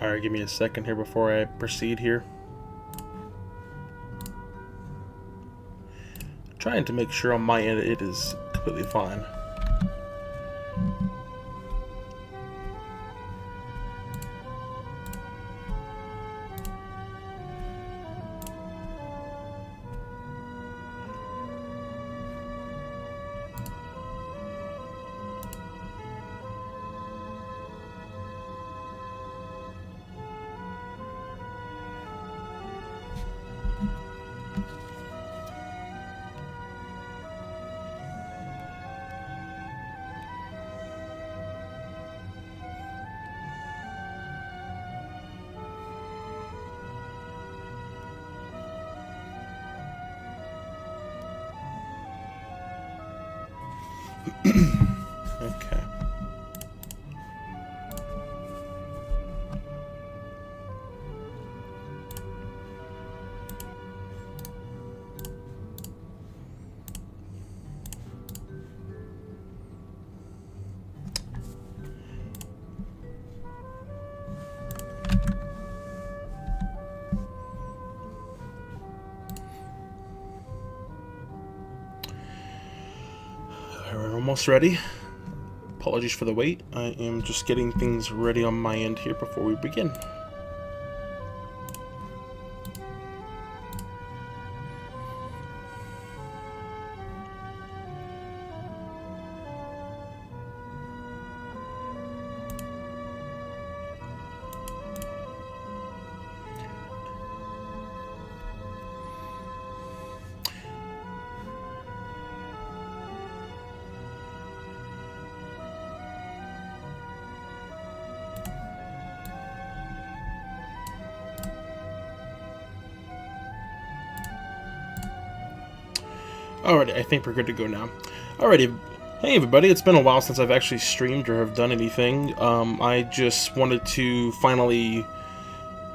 Alright, give me a second here before I proceed here. Trying to make sure on my end it is completely fine. Okay. We're almost ready. Apologies for the wait. I am just getting things ready on my end here before we begin. Alrighty, I think we're good to go now. Alrighty, hey everybody, it's been a while since I've actually streamed or have done anything. I just wanted to finally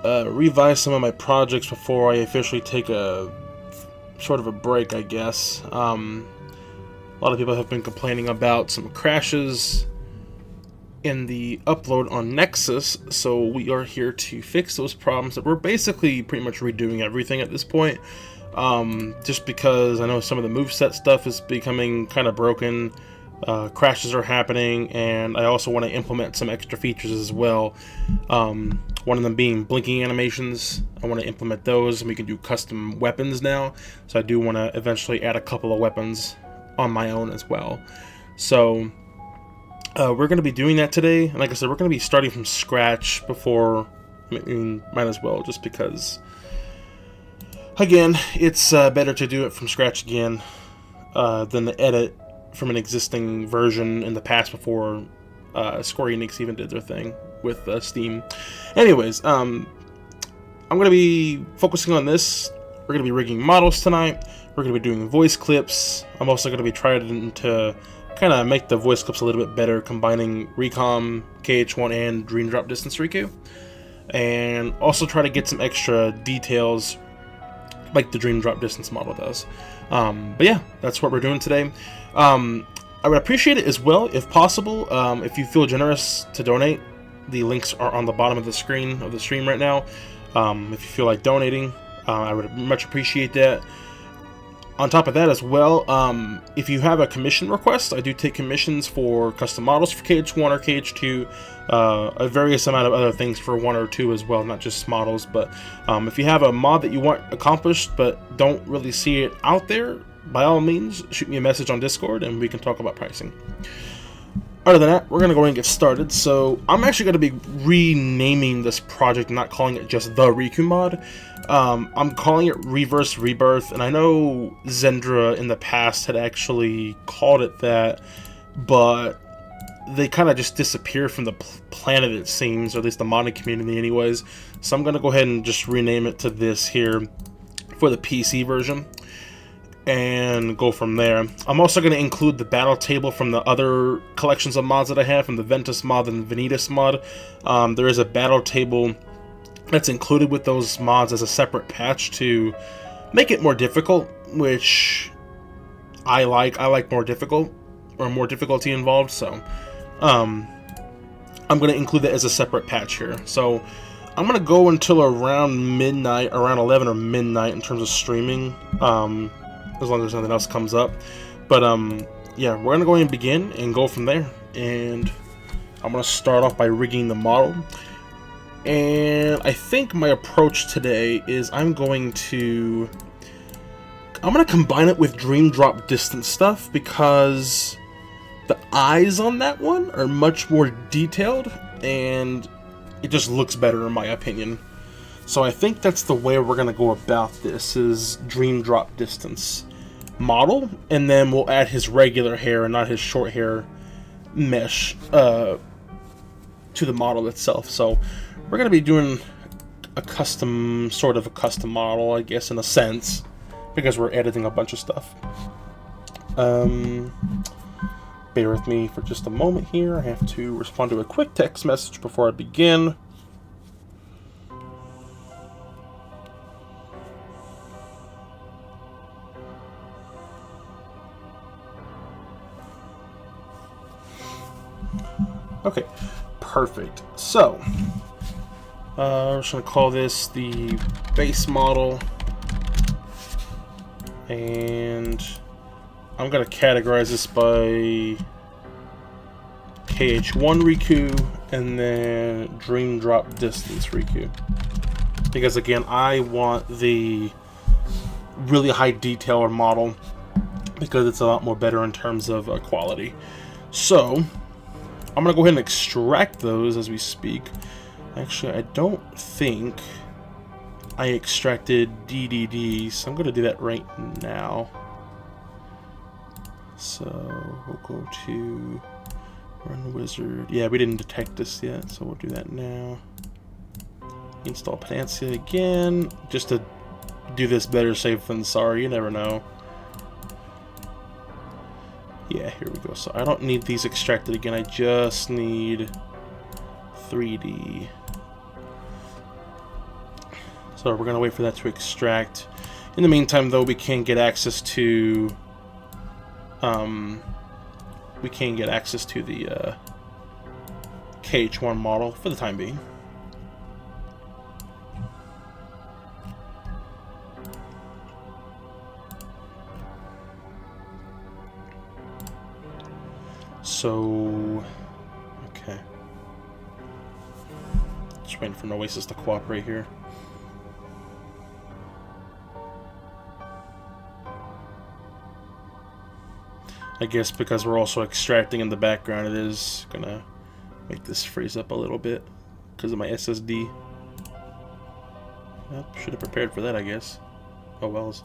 revise some of my projects before I officially take a sort of a break, I guess. A lot of people have been complaining about some crashes in the upload on Nexus, so we are here to fix those problems. We're basically pretty much redoing everything at this point. Just because I know some of the moveset stuff is becoming kind of broken, crashes are happening, and I also want to implement some extra features as well. One of them being blinking animations. I want to implement those, and we can do custom weapons now. So I do want to eventually add a couple of weapons on my own as well. So we're going to be doing that today. And like I said, we're going to be starting from scratch before, I mean, might as well, just because... Again, it's better to do it from scratch again than to edit from an existing version in the past before Square Enix even did their thing with Steam. Anyways, I'm going to be focusing on this. We're going to be rigging models tonight. We're going to be doing voice clips. I'm also going to be trying to kind of make the voice clips a little bit better, combining Recom, KH1, and Dream Drop Distance Riku. And also try to get some extra details like the Dream Drop Distance model does. But yeah, that's what we're doing today. I would appreciate it as well, if possible, if you feel generous to donate. The links are on the bottom of the screen of the stream right now. If you feel like donating, I would much appreciate that. On top of that as well, if you have a commission request, I do take commissions for custom models for KH1 or KH2, a various amount of other things for 1 or 2 as well, not just models. But if you have a mod that you want accomplished but don't really see it out there, by all means, shoot me a message on Discord and we can talk about pricing. Other than that, we're going to go ahead and get started. So I'm actually going to be renaming this project, not calling it just the Riku Mod. I'm calling it Reverse Rebirth, and I know Zendra in the past had actually called it that, but they kind of just disappear from the planet, it seems, or at least the modding community anyways. So I'm going to go ahead and just rename it to this here for the PC version and go from there. I'm also going to include the battle table from the other collections of mods that I have, from the Ventus mod and the Vanitas mod. There is a battle table that's included with those mods as a separate patch to make it more difficult, which I like. I like more difficult, or more difficulty involved, so I'm going to include that as a separate patch here. So I'm gonna go until around midnight, around 11 or midnight in terms of streaming, as long as nothing else comes up. But yeah, we're gonna go ahead and begin and go from there. And I'm gonna start off by rigging the model. And I think my approach today is I'm gonna combine it with dream drop distance stuff, because the eyes on that one are much more detailed and it just looks better in my opinion. So I think that's the way we're gonna go about this, is dream drop distance model, and then we'll add his regular hair and not his short hair mesh to the model itself. So we're gonna be doing a custom, sort of a custom model, I guess, in a sense, because we're editing a bunch of stuff. Bear with me for just a moment here. I have to respond to a quick text message before I begin. Okay, perfect. So, I'm just going to call this the base model, and I'm going to categorize this by KH1 Riku and then Dream Drop Distance Riku. Because again, I want the really high detail model because it's a lot more better in terms of quality. So, I'm going to go ahead and extract those as we speak. Actually, I don't think I extracted DDD, so I'm going to do that right now. So we'll go to Run Wizard. Yeah, we didn't detect this yet, so we'll do that now. Install Panacea again, just to do this better safe than sorry. You never know. Yeah, here we go. So I don't need these extracted again. I just need 3D. So we're gonna wait for that to extract. In the meantime, though, we can get access to the KH1 model for the time being. So, okay. Just waiting for Noasis to cooperate here. I guess because we're also extracting in the background, it is gonna make this freeze up a little bit because of my SSD. Well, should have prepared for that, I guess. Oh wells.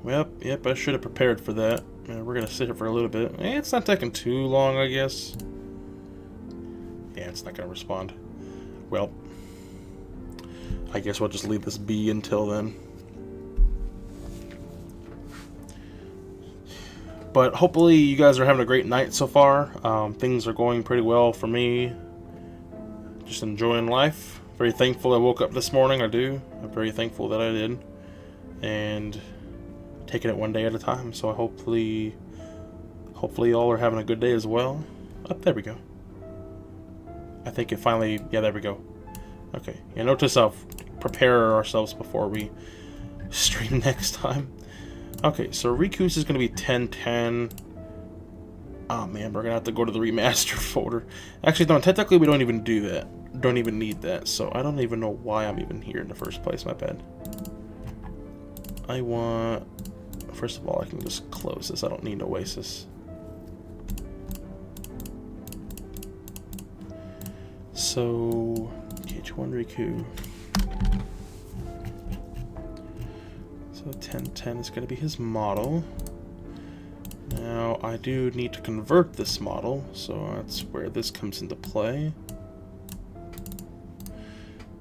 Well, yep, I should have prepared for that. We're gonna sit here for a little bit. It's not taking too long, I guess. Yeah, it's not gonna respond. Well, I guess we'll just leave this be until then. But hopefully you guys are having a great night so far. Things are going pretty well for me. Just enjoying life. Very thankful I woke up this morning. I do. I'm very thankful that I did. And taking it one day at a time. So hopefully y'all are having a good day as well. Oh, there we go. I think it finally, yeah, there we go. Okay, yeah, notice I'll prepare ourselves before we stream next time. Okay, so Riku's is going to be 1010. Oh man, we're going to have to go to the remaster folder. Actually, no, technically we don't even do that. Don't even need that, so I don't even know why I'm even here in the first place, my bad. I want, first of all, I can just close this. I don't need Oasis. So, KH1 Riku. So 1010 is going to be his model. Now, I do need to convert this model, so that's where this comes into play.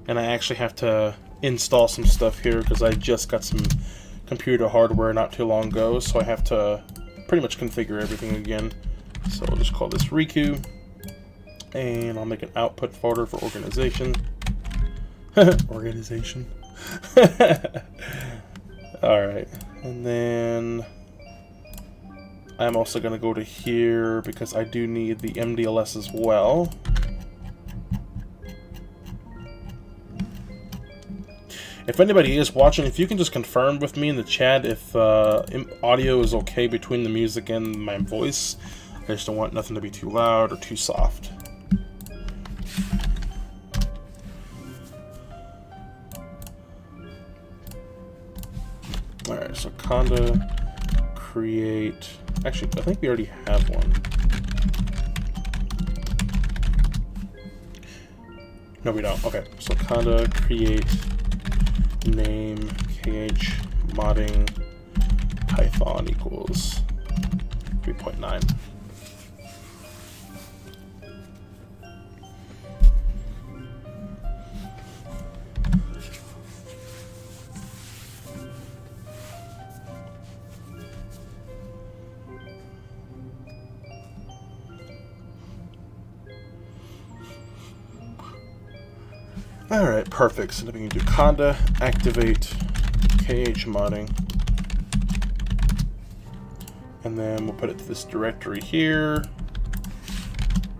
And I actually have to install some stuff here because I just got some computer hardware not too long ago, so I have to pretty much configure everything again. So I'll just call this Riku. And I'll make an output folder for organization. Organization. Alright. And then I'm also going to go to here because I do need the MDLS as well. If anybody is watching, if you can just confirm with me in the chat if audio is okay between the music and my voice. I just don't want nothing to be too loud or too soft. Alright, so Conda create... Actually, I think we already have one. No, we don't. Okay, so Conda create name KH modding Python equals 3.9. Alright, perfect. So then we can do Conda, activate KH modding. And then we'll put it to this directory here.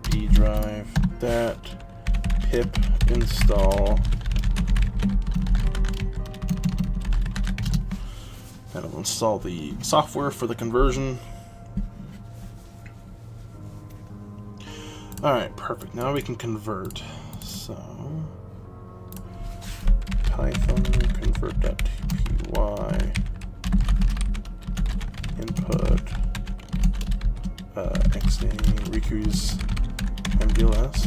B drive that pip install. That'll install the software for the conversion. Alright, perfect. Now we can convert. So Python convert.py input xname Riku's MDLS.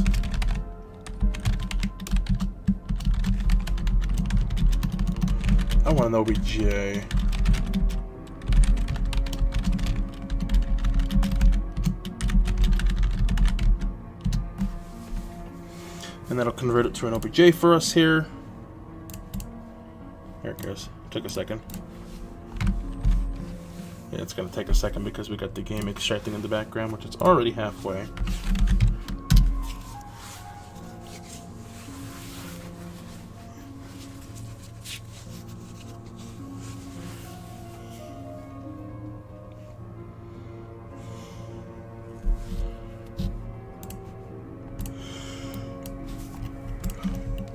I want an OBJ. And that'll convert it to an OBJ for us here. There it goes. Took a second. Yeah, it's going to take a second because we got the game extracting in the background, which is already halfway.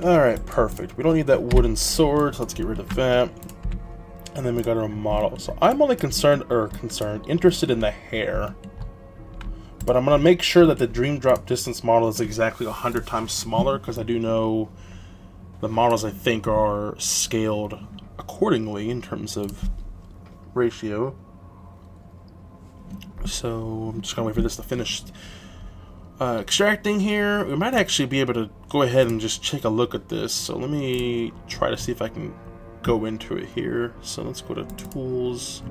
Alright, perfect. We don't need that wooden sword, so let's get rid of that. And then we got our model. So I'm only interested in the hair. But I'm going to make sure that the dream drop distance model is exactly 100 times smaller, because I do know the models I think are scaled accordingly in terms of ratio. So I'm just going to wait for this to finish extracting here. We might actually be able to go ahead and just take a look at this. So let me try to see if I can go into it here. So let's go to Tools,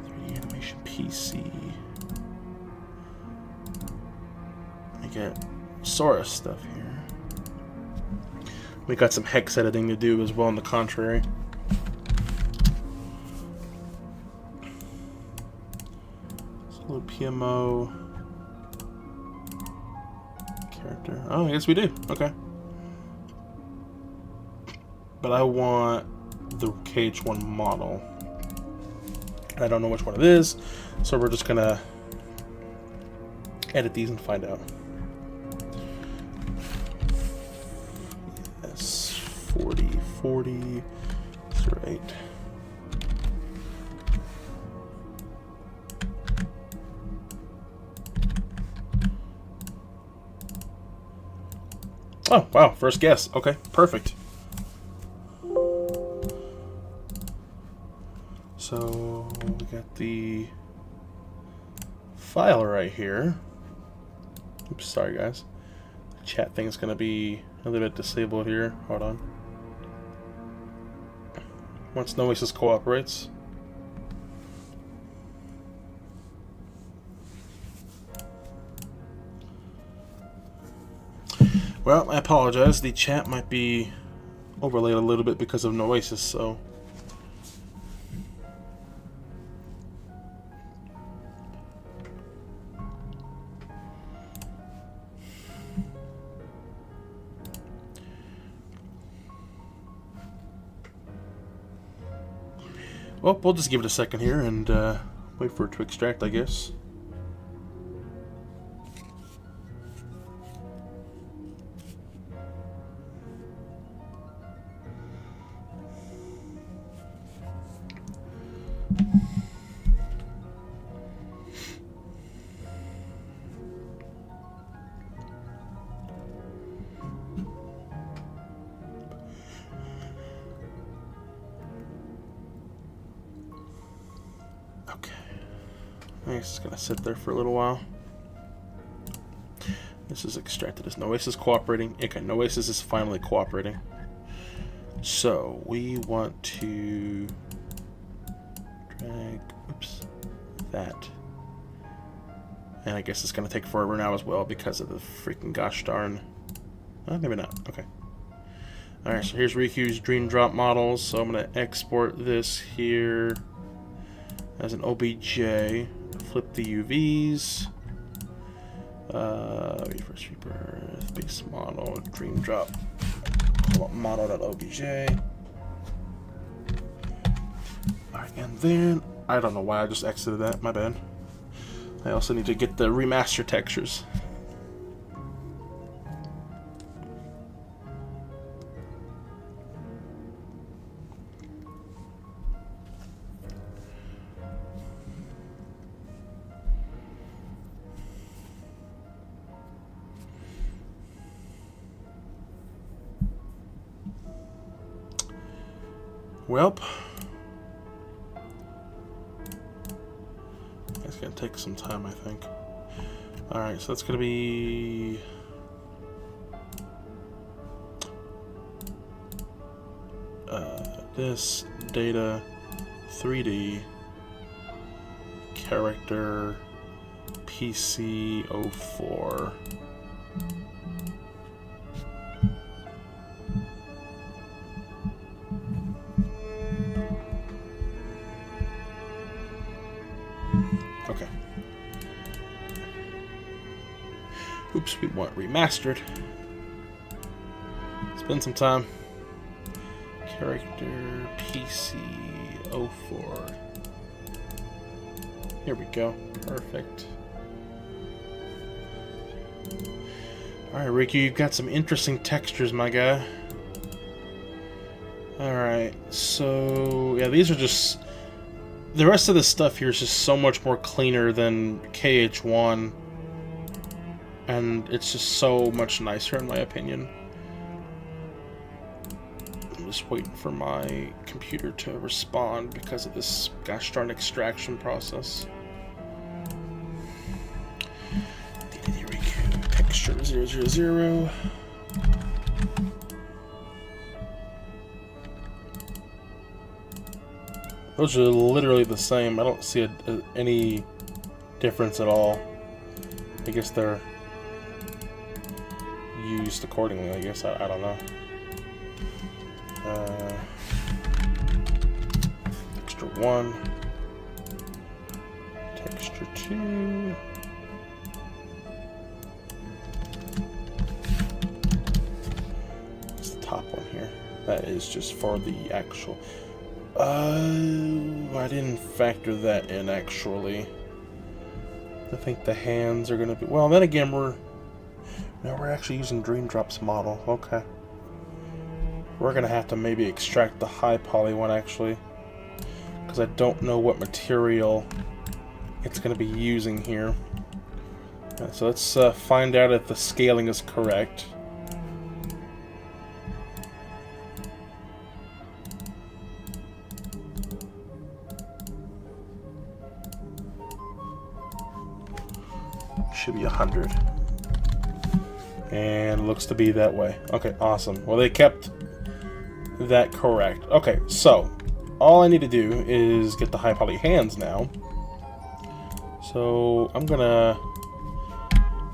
3D Animation PC. I get Sora stuff here. We got some hex editing to do as well, on the contrary. So load PMO. Character. Oh, I guess we do. Okay. But I want the KH1 model. I don't know which one it is, so we're just gonna edit these and find out. Yes, 40, 40, 08. Oh, wow, first guess. Okay, perfect. So we got the file right here. Oops, sorry guys. The chat thing is going to be a little bit disabled here. Hold on. Once Noesis cooperates. Well, I apologize. The chat might be overlaid a little bit because of Noesis, so... Well, we'll just give it a second here, and Wait for it to extract, I guess. Okay. It's gonna sit there for a little while. This is extracted. Is Noasis cooperating? Okay, Noasis is finally cooperating. So we want to drag, oops, that. And I guess it's gonna take forever now as well because of the freaking gosh darn. Oh, maybe not. Okay. Alright, so here's Riku's dream drop models. So I'm gonna export this here as an OBJ. Flip the UVs. Reverse rebirth, base model, dream drop, model.obj. Alright, and then I don't know why I just exited that, my bad. I also need to get the remaster textures. Welp. It's gonna take some time, I think. Alright, so that's gonna be this data 3D character PC04. Okay. Oops, we want remastered. Spend some time. Character PC04. Here we go. Perfect. Alright, Riku, you've got some interesting textures, my guy. Alright, so yeah, these are just... The rest of the stuff here is just so much more cleaner than KH1. And it's just so much nicer in my opinion. I'm just waiting for my computer to respond because of this gosh darn extraction process. Texture 000. Those are literally the same. I don't see any difference at all. I guess they're used accordingly, I guess. I don't know. Texture 1. Texture 2. What's the top one here? That is just for the actual... I didn't factor that in, actually. I think the hands are gonna be... Well, then again, we're actually using Dream Drop's model. Okay. We're gonna have to maybe extract the high poly one, actually. Because I don't know what material it's gonna be using here. So let's find out if the scaling is correct. Should be 100. And looks to be that way. Okay, awesome. Well, they kept that correct. Okay, so all I need to do is get the high poly hands now. So I'm gonna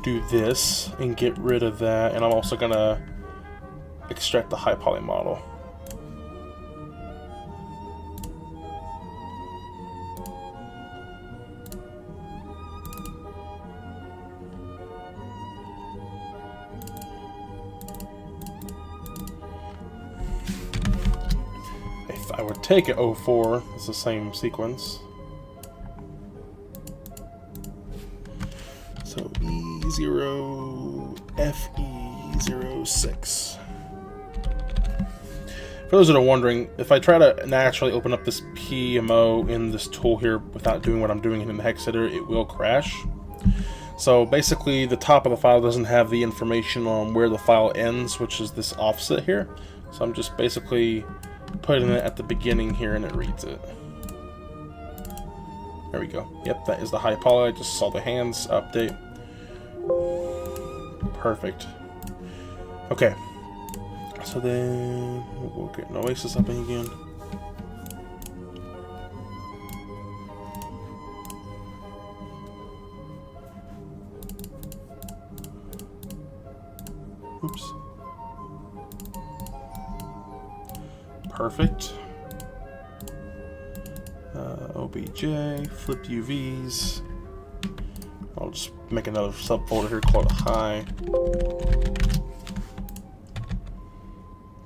do this and get rid of that, and I'm also gonna extract the high poly model. I would take it 04, it's the same sequence. So E0FE06. For those that are wondering, if I try to naturally open up this PMO in this tool here without doing what I'm doing in the hex editor, it will crash. So basically the top of the file doesn't have the information on where the file ends, which is this offset here. So I'm just basically putting it at the beginning here and it reads it. There we go. Yep, that is the high poly. I just saw the hands update. Perfect. Okay. So then we'll get an Oasis up again. Oops. Perfect. OBJ, flipped UVs. I'll just make another subfolder here called high.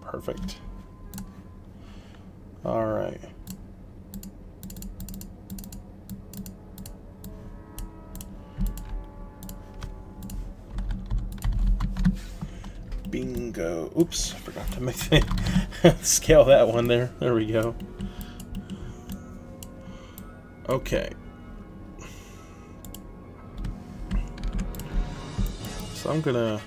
Perfect. All right. Bingo. Oops, I forgot to make the scale that one there. There we go. Okay. So I'm gonna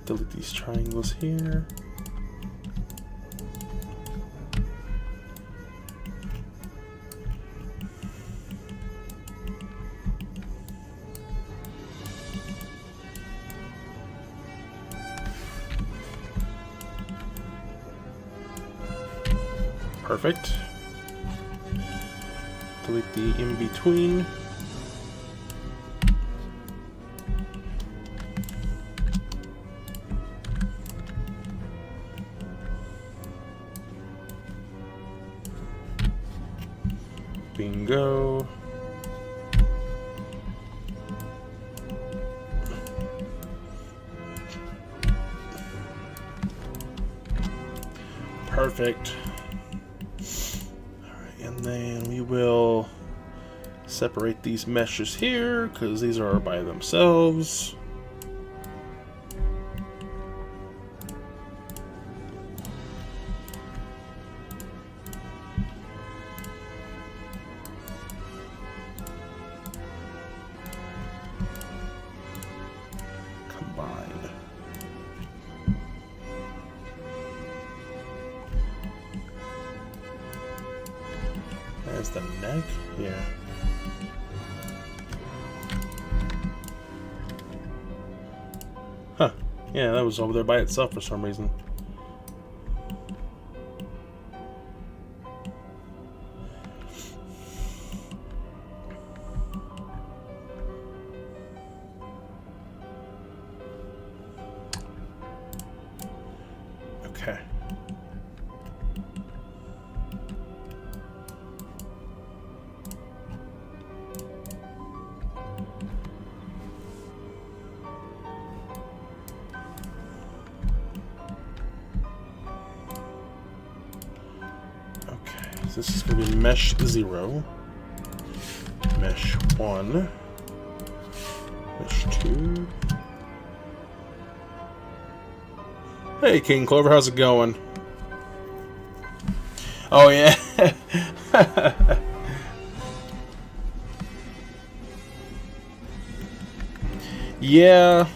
delete these triangles here. Perfect. Delete the in-between. Bingo. Perfect. And then we will separate these meshes here because these are by themselves. Combine. There's the neck here. Huh. Yeah, that was over there by itself for some reason. Okay. This is going to be mesh 0, mesh 1, mesh 2. Hey, King Clover, how's it going? Oh, yeah. Yeah.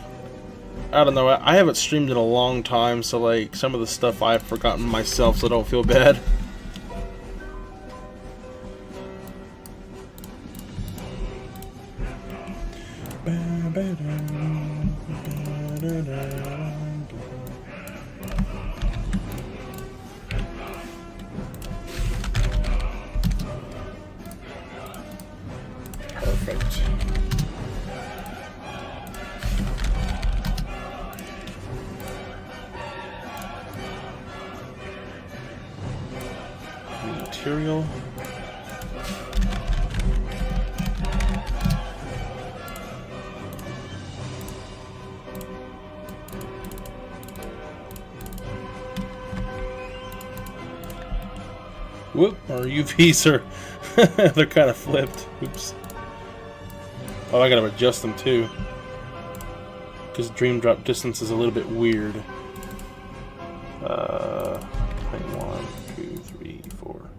I don't know. I haven't streamed in a long time, so, like, some of the stuff I've forgotten myself, so I don't feel bad. Perfect. Material. Whoop, our UVs are they're kind of flipped. Oops. Oh, I gotta adjust them too, because dream drop distance is a little bit weird. 1, 2, 3, 4.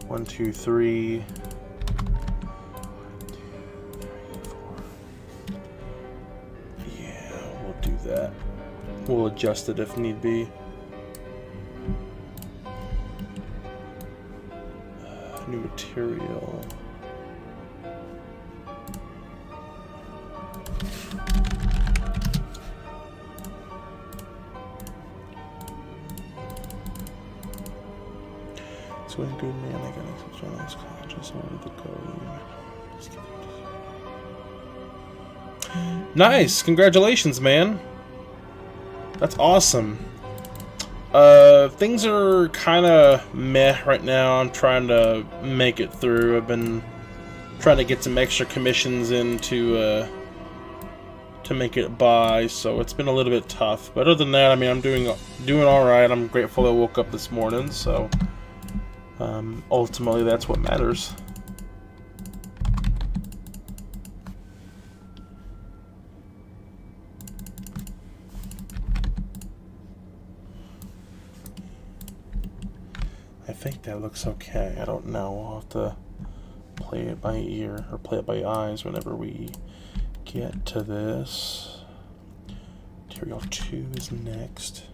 1, 2, 3. 4. Yeah, we'll do that. We'll adjust it if need be. New material. It's going good, man. I got access to all those colleges. I wanted to go. Nice! Congratulations, man. That's awesome. Things are kind of meh right now. I'm trying to make it through. I've been trying to get some extra commissions in to make it by, so it's been a little bit tough. But other than that, I mean, I'm doing all right. I'm grateful I woke up this morning, so ultimately that's what matters. I think that looks okay. I don't know. We'll have to play it by ear or play it by eyes whenever we get to this. Material 2 is next.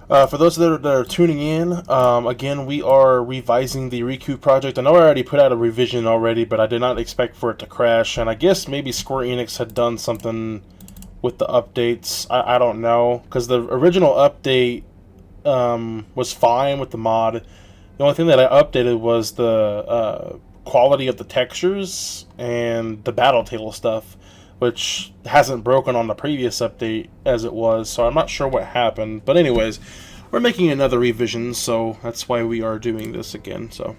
For those that are tuning in, again, we are revising the Riku project. I know I already put out a revision already, but I did not expect for it to crash. And I guess maybe Square Enix had done something with the updates. I don't know, because the original update was fine with the mod. The only thing that I updated was the quality of the textures and the battle table stuff, which hasn't broken on the previous update as it was, so I'm not sure what happened. But anyways, we're making another revision, so that's why we are doing this again. So,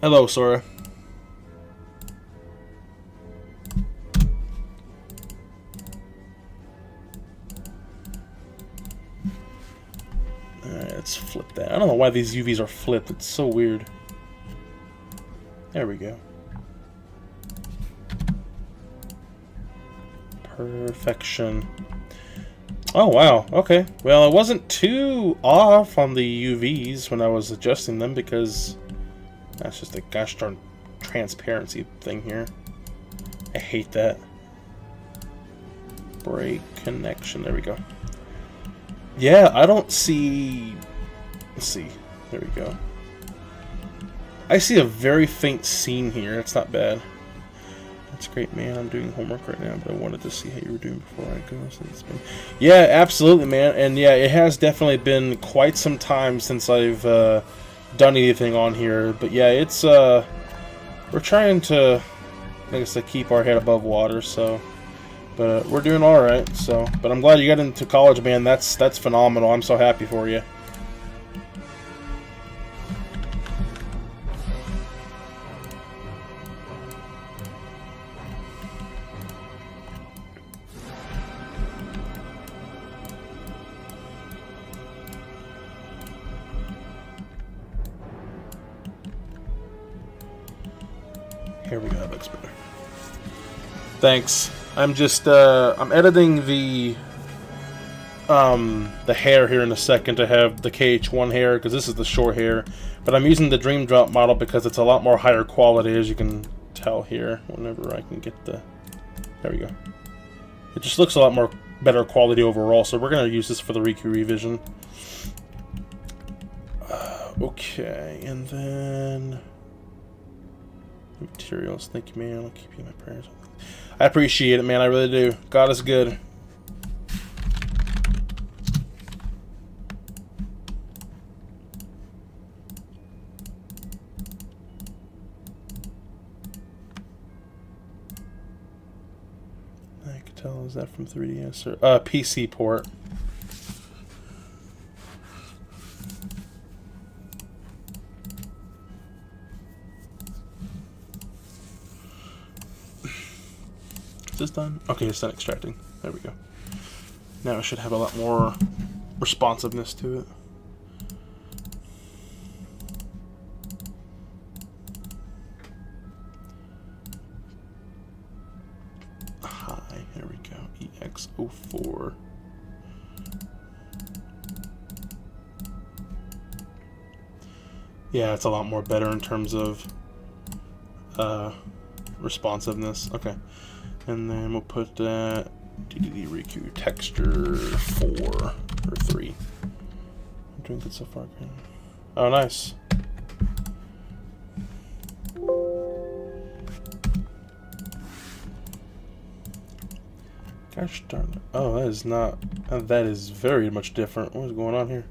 hello, Sora. Alright, let's flip that. I don't know why these UVs are flipped. It's so weird. There we go. Perfection. Oh, wow. Okay. Well, it wasn't too off on the UVs when I was adjusting them, because that's just a gosh darn transparency thing here. I hate that. Break connection. There we go. Yeah, I don't see... Let's see. There we go. I see a very faint scene here. It's not bad. That's great, man. I'm doing homework right now, but I wanted to see how you were doing before I go. So it's been... Yeah, absolutely, man. And yeah, it has definitely been quite some time since I've done anything on here. But yeah, it's... We're trying to, I guess, to keep our head above water, so... But we're doing all right. So, but I'm glad you got into college, man. That's phenomenal. I'm so happy for you. Here we go. That looks better. Thanks. I'm just I'm editing the hair here in a second to have the KH1 hair, because this is the short hair. But I'm using the Dream Drop model because it's a lot more higher quality, as you can tell here. Whenever I can get the... There we go. It just looks a lot more better quality overall, so we're going to use this for the Riku revision. Okay, and then... Materials, thank you, man. I'll keep you in my prayers. I appreciate it, man. I really do. God is good. I can tell. Is that from 3DS or PC port? this done? Okay, it's done extracting. There we go. Now it should have a lot more responsiveness to it. Hi, there we go. EX04. Yeah, it's a lot more better in terms of responsiveness. Okay, and then we'll put that DDD Riku texture 4 or 3. I'm doing good so far. Oh, nice. Gosh darn it. Oh, that is not. That is very much different. What is going on here?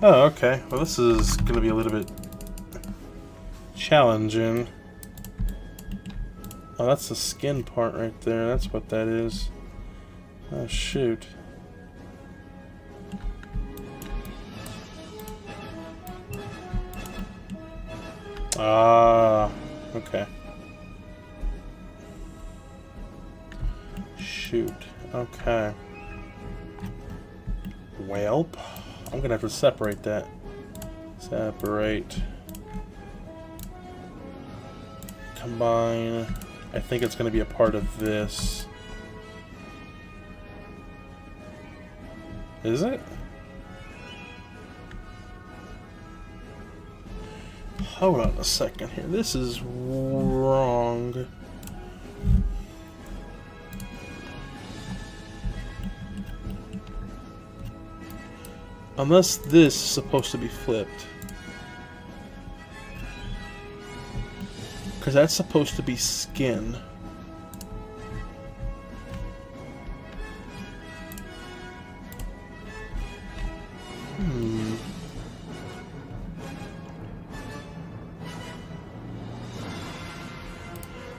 Oh, okay. Well, this is going to be a little bit challenging. Oh, that's the skin part right there. That's what that is. Oh, shoot. Ah, okay. Shoot. Okay. Welp. I'm gonna have to separate that. Separate. Combine. I think it's gonna be a part of this. Is it? Hold on a second here. This is wrong. Unless this is supposed to be flipped. Because that's supposed to be skin.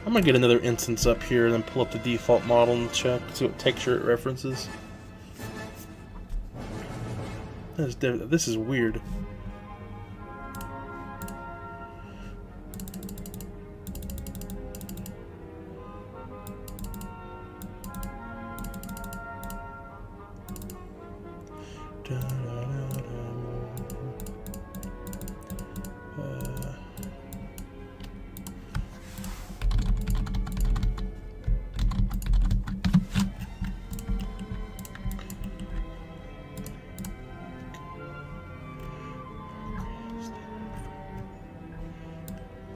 I'm gonna get another instance up here and then pull up the default model and check, see what texture it references. This is weird.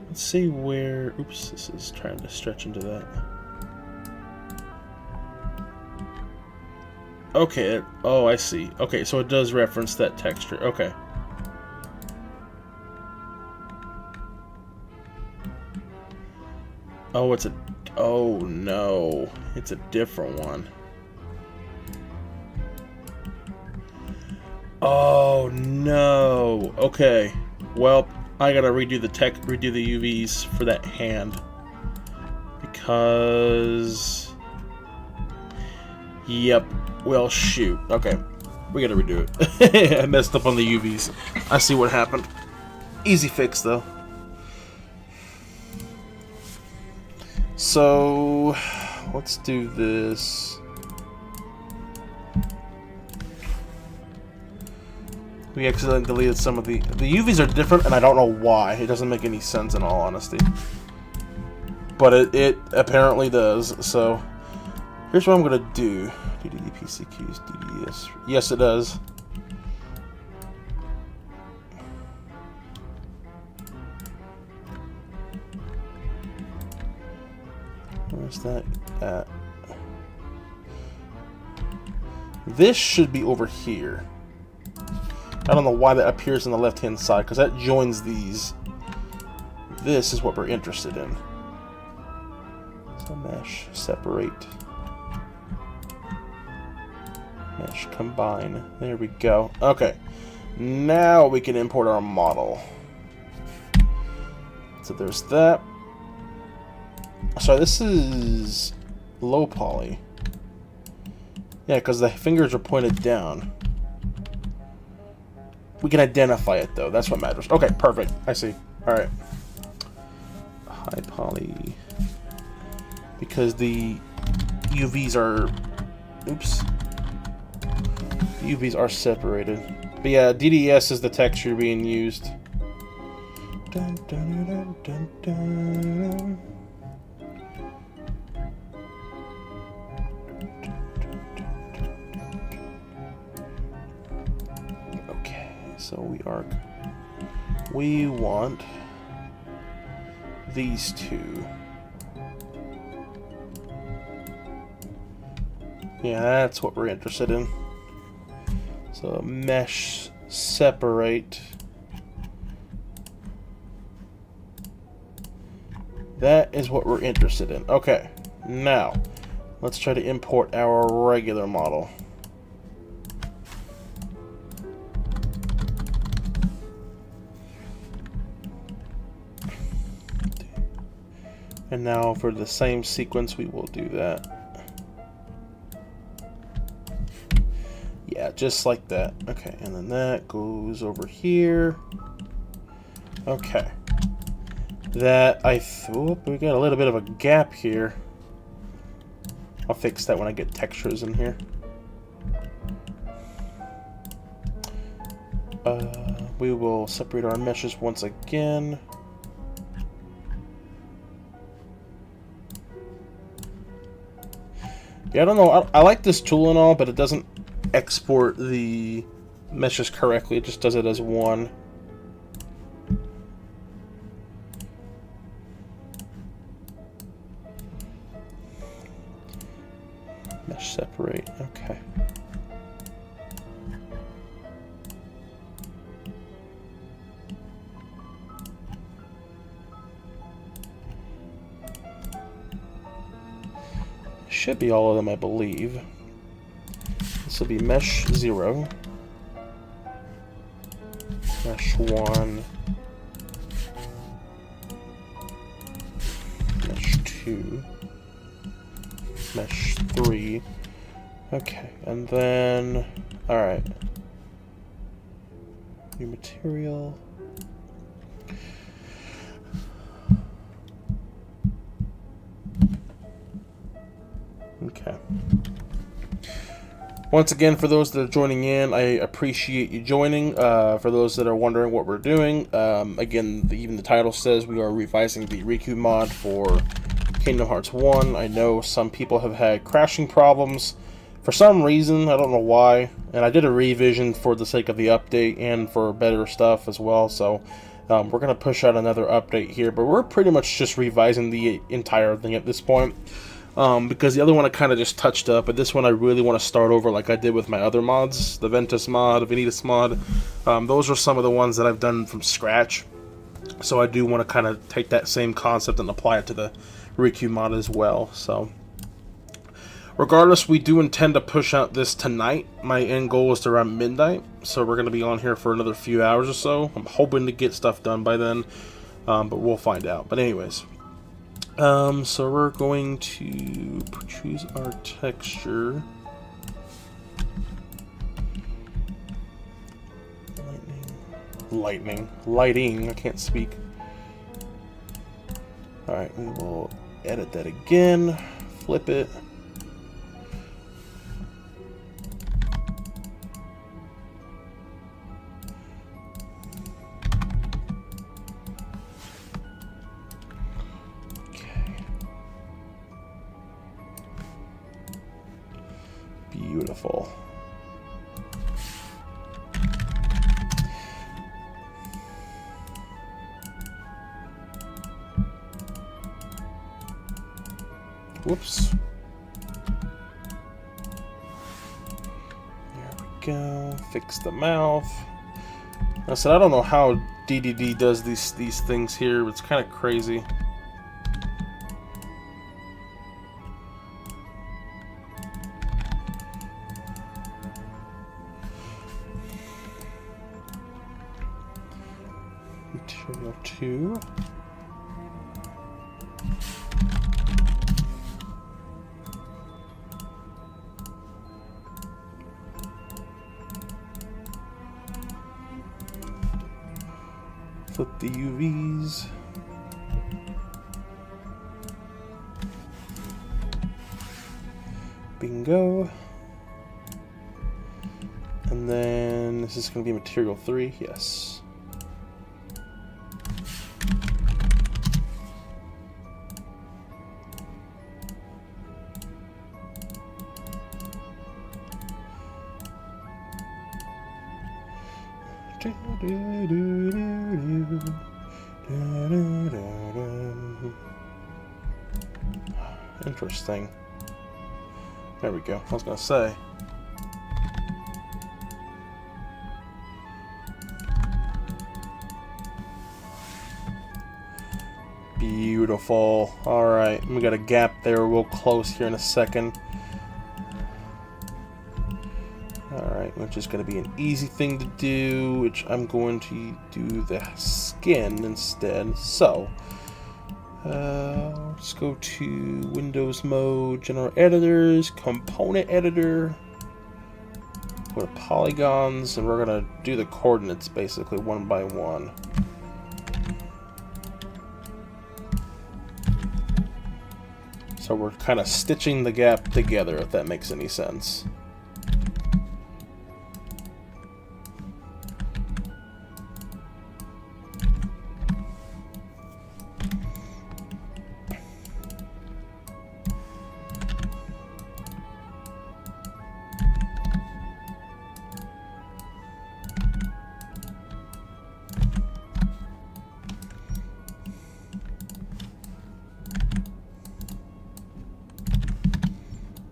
Let's see where... Oops, this is trying to stretch into that. Okay, oh, I see. Okay, so it does reference that texture. Okay. Oh, it's a... Oh, no. It's a different one. Oh, no. Okay. Well... I gotta redo the UVs for that hand because, yep. Well, shoot. Okay, we gotta redo it. I messed up on the UVs. I see what happened. Easy fix though. So let's do this. We accidentally deleted some of the UVs are different, and I don't know why. It doesn't make any sense in all honesty. But it apparently does. So here's what I'm gonna do. DDD PCQs, DDS. Yes, it does. Where's that at? This should be over here. I don't know why that appears on the left-hand side, because that joins these. This is what we're interested in. So mesh, separate. Mesh, combine. There we go. Okay. Now we can import our model. So there's that. Sorry, this is low poly. Yeah, because the fingers are pointed down. We can identify it though. That's what matters. Okay, perfect. I see. All right. High poly. Because the UVs are... Oops. The UVs are separated. But yeah, DDS is the texture being used. Dun, dun, dun, dun, dun. Okay, so we want these two. Yeah, that's what we're interested in. So mesh separate. That is what we're interested in. Okay, now let's try to import our regular model. And now for the same sequence, we will do that. Yeah, just like that. Okay, and then that goes over here. Okay. That we got a little bit of a gap here. I'll fix that when I get textures in here. We will separate our meshes once again. Yeah, I don't know. I like this tool and all, but it doesn't export the meshes correctly. It just does it as one. Mesh separate. Okay. Should be all of them, I believe. This will be mesh 0, mesh 1, mesh 2, mesh 3. Okay, and then, alright. New material. Okay. Once again, for those that are joining in, I appreciate you joining. For those that are wondering what we're doing, again, even the title says we are revising the Riku mod for Kingdom Hearts 1. I know some people have had crashing problems for some reason. I don't know why. And I did a revision for the sake of the update and for better stuff as well. So we're going to push out another update here. But we're pretty much just revising the entire thing at this point. Because the other one I kind of just touched up, but this one I really want to start over like I did with my other mods, the Ventus mod, Vanitas mod. Those are some of the ones that I've done from scratch. So I do want to kind of take that same concept and apply it to the Riku mod as well. So regardless, we do intend to push out this tonight. My end goal is to around midnight, so we're going to be on here for another few hours or so. I'm hoping to get stuff done by then, but we'll find out. But anyways. So we're going to choose our texture. Lighting, I can't speak. Alright, we will edit that again, flip it. Beautiful. Whoops. There we go. Fix the mouth. I said I don't know how DDD does these things here. It's kind of crazy. Material 2. Flip the UVs. Bingo. And then this is going to be material 3, yes. Interesting. There we go. I was gonna say. Beautiful. Alright, we got a gap there. We'll close here in a second. Alright, which is going to be an easy thing to do, which I'm going to do the skin instead. So, let's go to Windows Mode, General Editors, Component Editor. Go to Polygons, and we're going to do the coordinates basically one by one. So we're kind of stitching the gap together, if that makes any sense.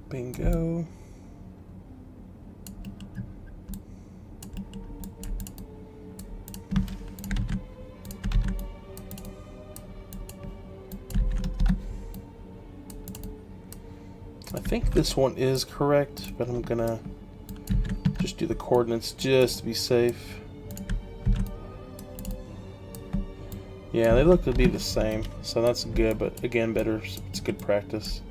Bingo. I think this one is correct, but I'm gonna just do the coordinates just to be safe. Yeah, they look to be the same, so that's good, but again, better, it's good practice.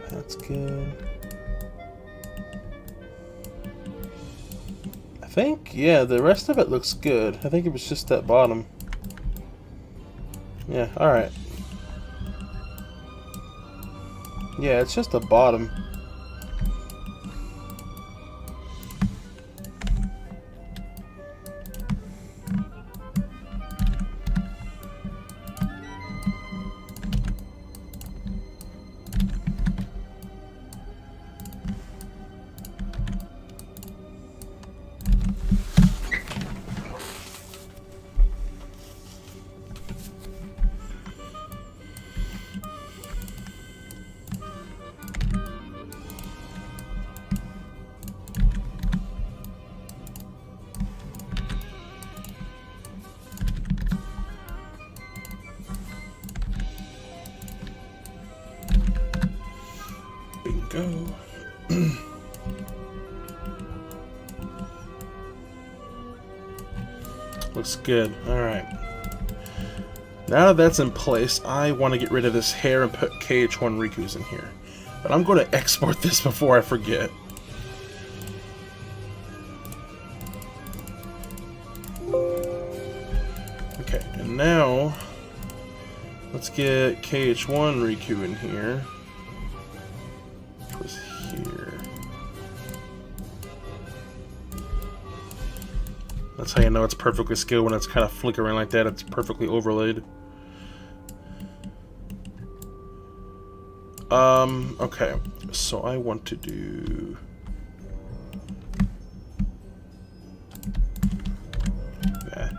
That's good. I think, yeah, the rest of it looks good. I think it was just that bottom. Yeah, alright. Yeah, it's just the bottom. Bingo. Looks good. Alright. Now that that's in place, I want to get rid of this hair and put KH1 Riku's in here. But I'm going to export this before I forget. Okay, and now let's get KH1 Riku in here. Which was here. That's how you know it's perfectly scaled when it's kind of flickering like that. It's perfectly overlaid. Okay, so I want to do... Yeah.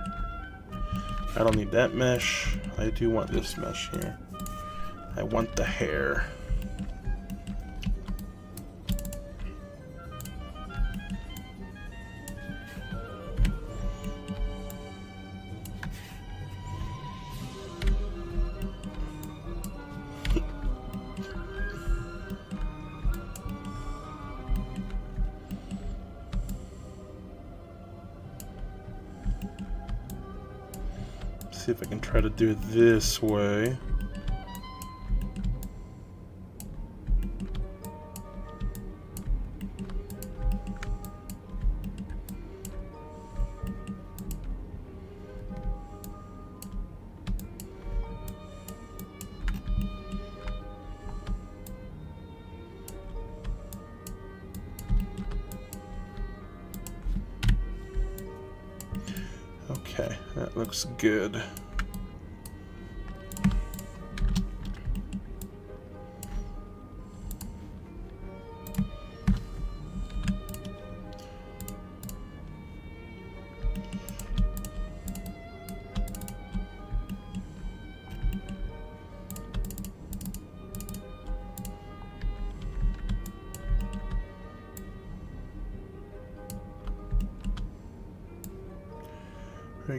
I don't need that mesh. I do want this mesh here. I want the hair. see if I can try to do it this way. Okay, that looks good.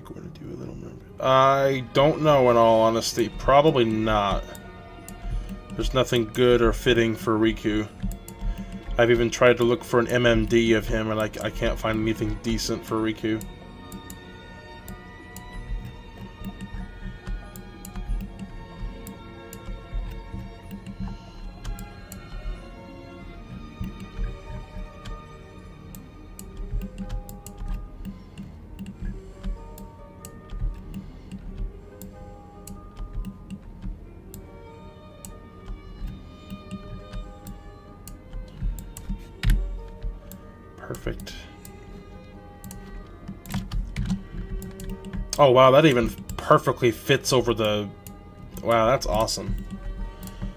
Going to do a little more. I don't know, in all honesty. Probably not. There's nothing good or fitting for Riku. I've even tried to look for an MMD of him, and I can't find anything decent for Riku. Perfect. Oh wow, that even perfectly fits over the... Wow, that's awesome.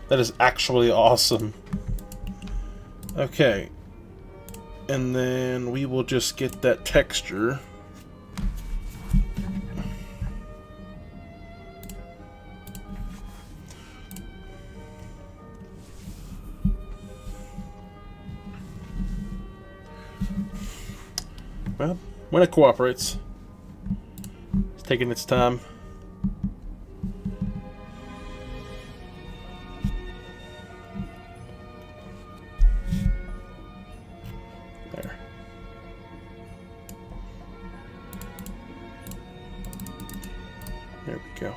That is actually awesome. Okay. And then we will just get that texture. Well, when it cooperates, it's taking its time. There. There we go.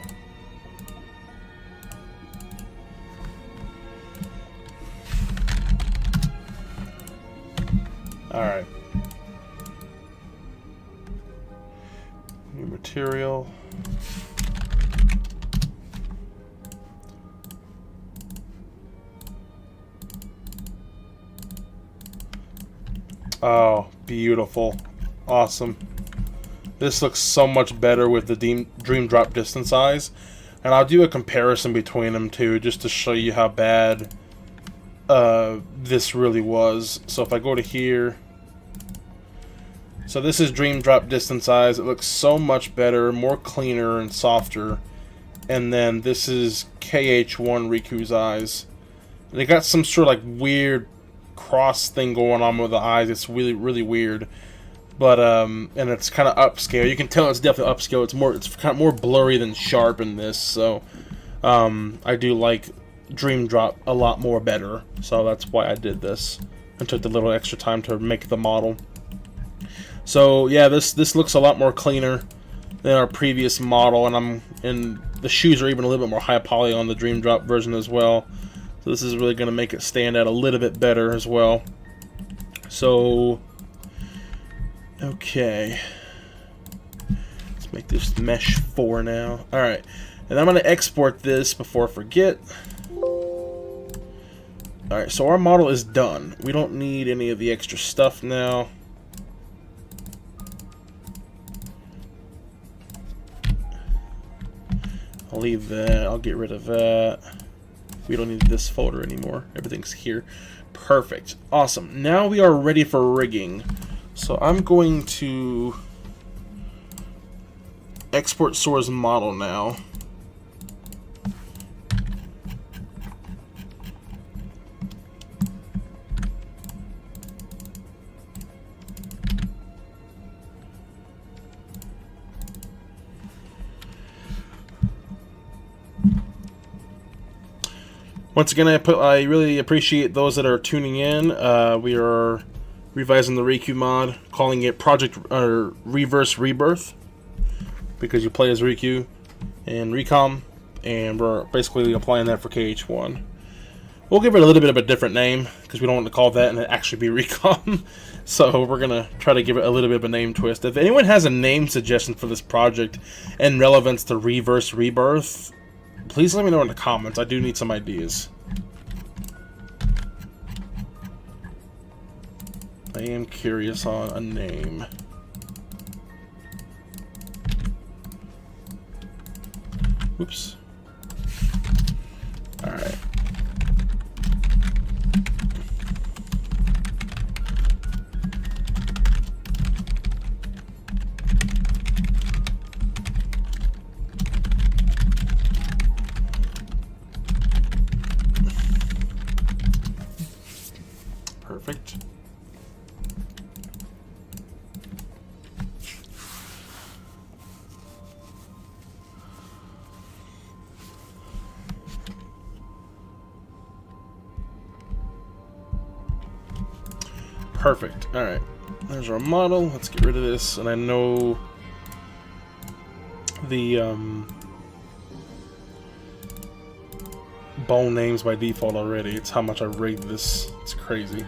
All right. New material. Oh, beautiful. Awesome. This looks so much better with the Dream Drop distance eyes. And I'll do a comparison between them too, just to show you how bad this really was. So if I go to here, so this is Dream Drop distance eyes. It looks so much better, more cleaner and softer. And then this is KH1 Riku's eyes. They got some sort of like weird cross thing going on with the eyes. It's really, really weird. But and it's kind of upscale. You can tell it's definitely upscale. It's kind of more blurry than sharp in this. So I do like Dream Drop a lot more better. So that's why I did this and took the little extra time to make the model. So yeah, this looks a lot more cleaner than our previous model, and the shoes are even a little bit more high poly on the Dream Drop version as well. So this is really going to make it stand out a little bit better as well. So okay, let's make this mesh 4 now. All right, and I'm going to export this before I forget. All right, so our model is done. We don't need any of the extra stuff now. I'll leave that. I'll get rid of that. We don't need this folder anymore. Everything's here. Perfect. Awesome. Now we are ready for rigging. So I'm going to export Sora's model now. Once again, I really appreciate those that are tuning in. We are revising the Riku mod, calling it Project Reverse Rebirth, because you play as Riku and recom, and we're basically applying that for KH1. We'll give it a little bit of a different name because we don't want to call that and it actually be recom. So we're going to try to give it a little bit of a name twist. If anyone has a name suggestion for this project and relevance to Reverse Rebirth, please let me know in the comments. I do need some ideas. I am curious on a name. Oops. Alright. Perfect. Perfect. Alright. There's our model. Let's get rid of this. And I know the bone names by default already. It's how much I rigged this. It's crazy.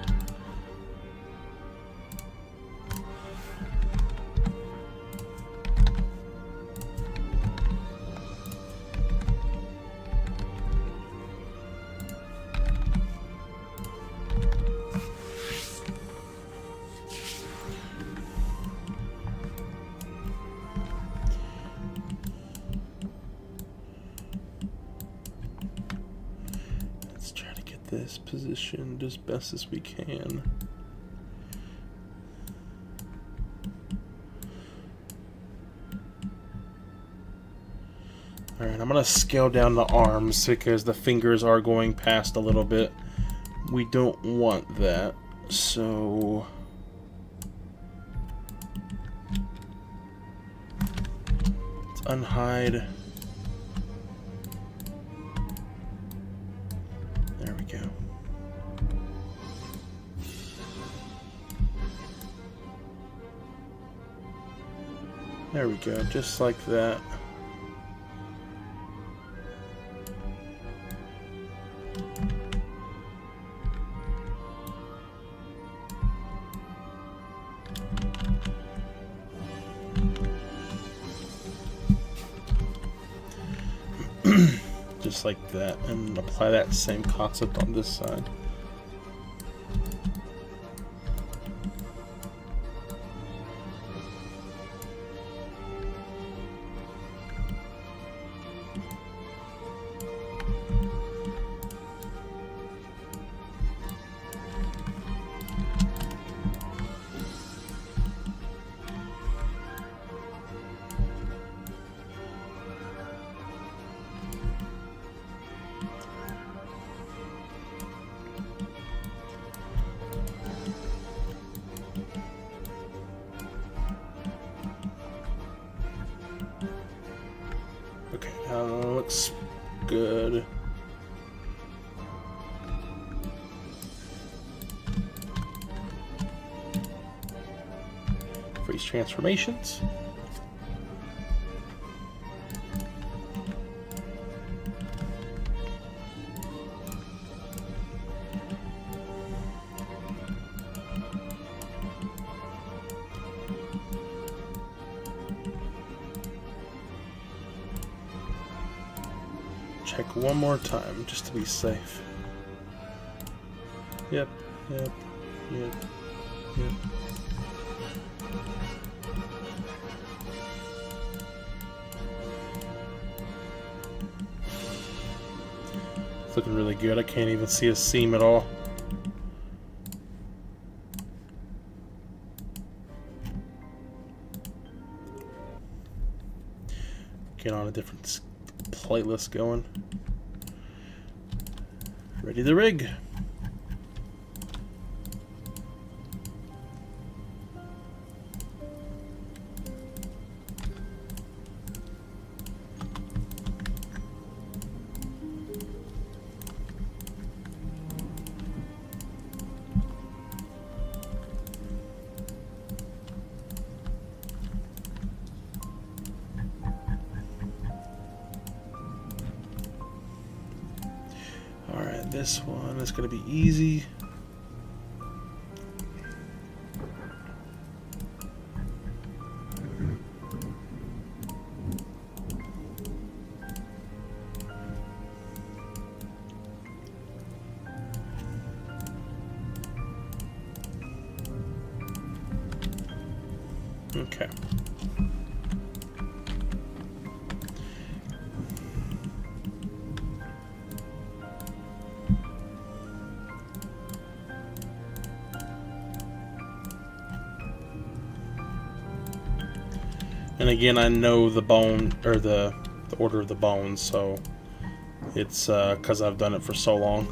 This positioned as best as we can. Alright, I'm gonna scale down the arms because the fingers are going past a little bit. We don't want that, so let's unhide. There we go. There we go, just like that. Just like that, and apply that same concept on this side. Okay, looks good. Freeze transformations. Check one more time, just to be safe. Yep. It's looking really good. I can't even see a seam at all. Get on a different playlist going. Ready to rig. this one is going to be easy. Okay. And again, I know the bone, or the order of the bones, so it's because I've done it for so long.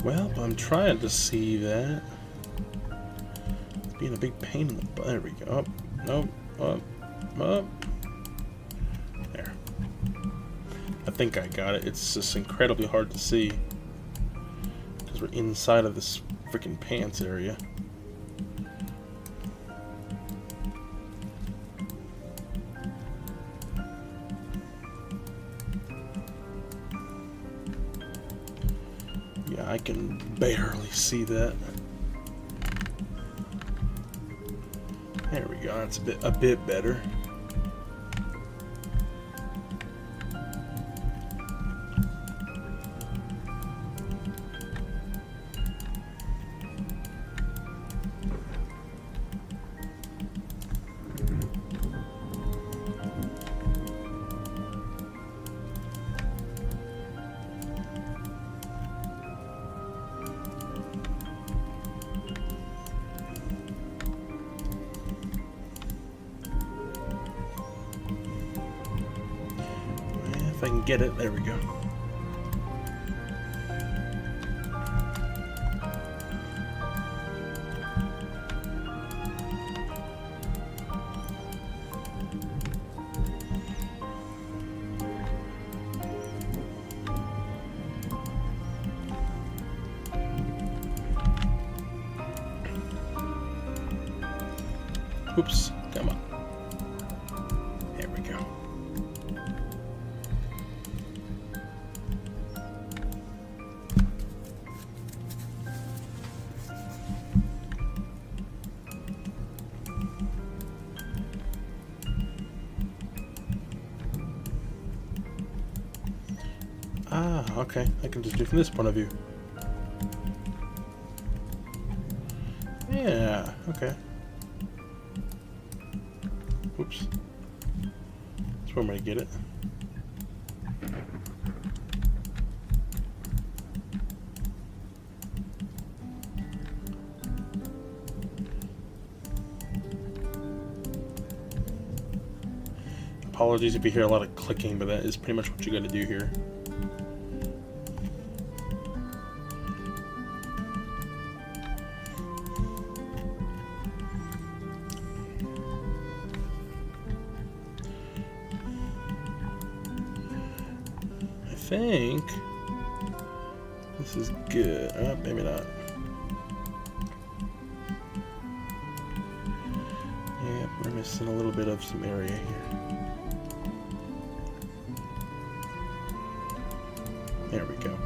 Well, I'm trying to see that. It's being a big pain in the butt. There we go. Up, nope, up. There. I think I got it. It's just incredibly hard to see because we're inside of this freaking pants area. Yeah, I can barely see that. There we go. That's a bit better. If I can get it, there we go. Oops, come on. There we go. Ah, okay. I can just do it from this point of view. Yeah, okay. Oops. That's where I'm going to get it. Apologies if you hear a lot of clicking, but that is pretty much what you got to do here. I think this is good. Oh, maybe not. Yeah, we're missing a little bit of some area here. There we go.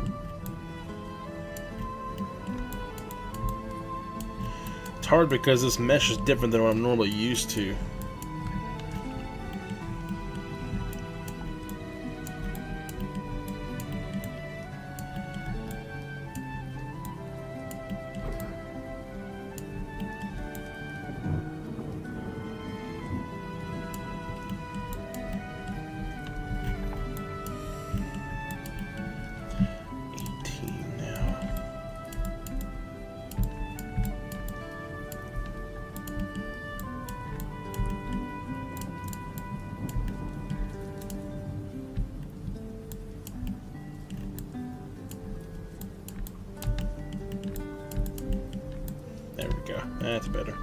It's hard because this mesh is different than what I'm normally used to. That's better.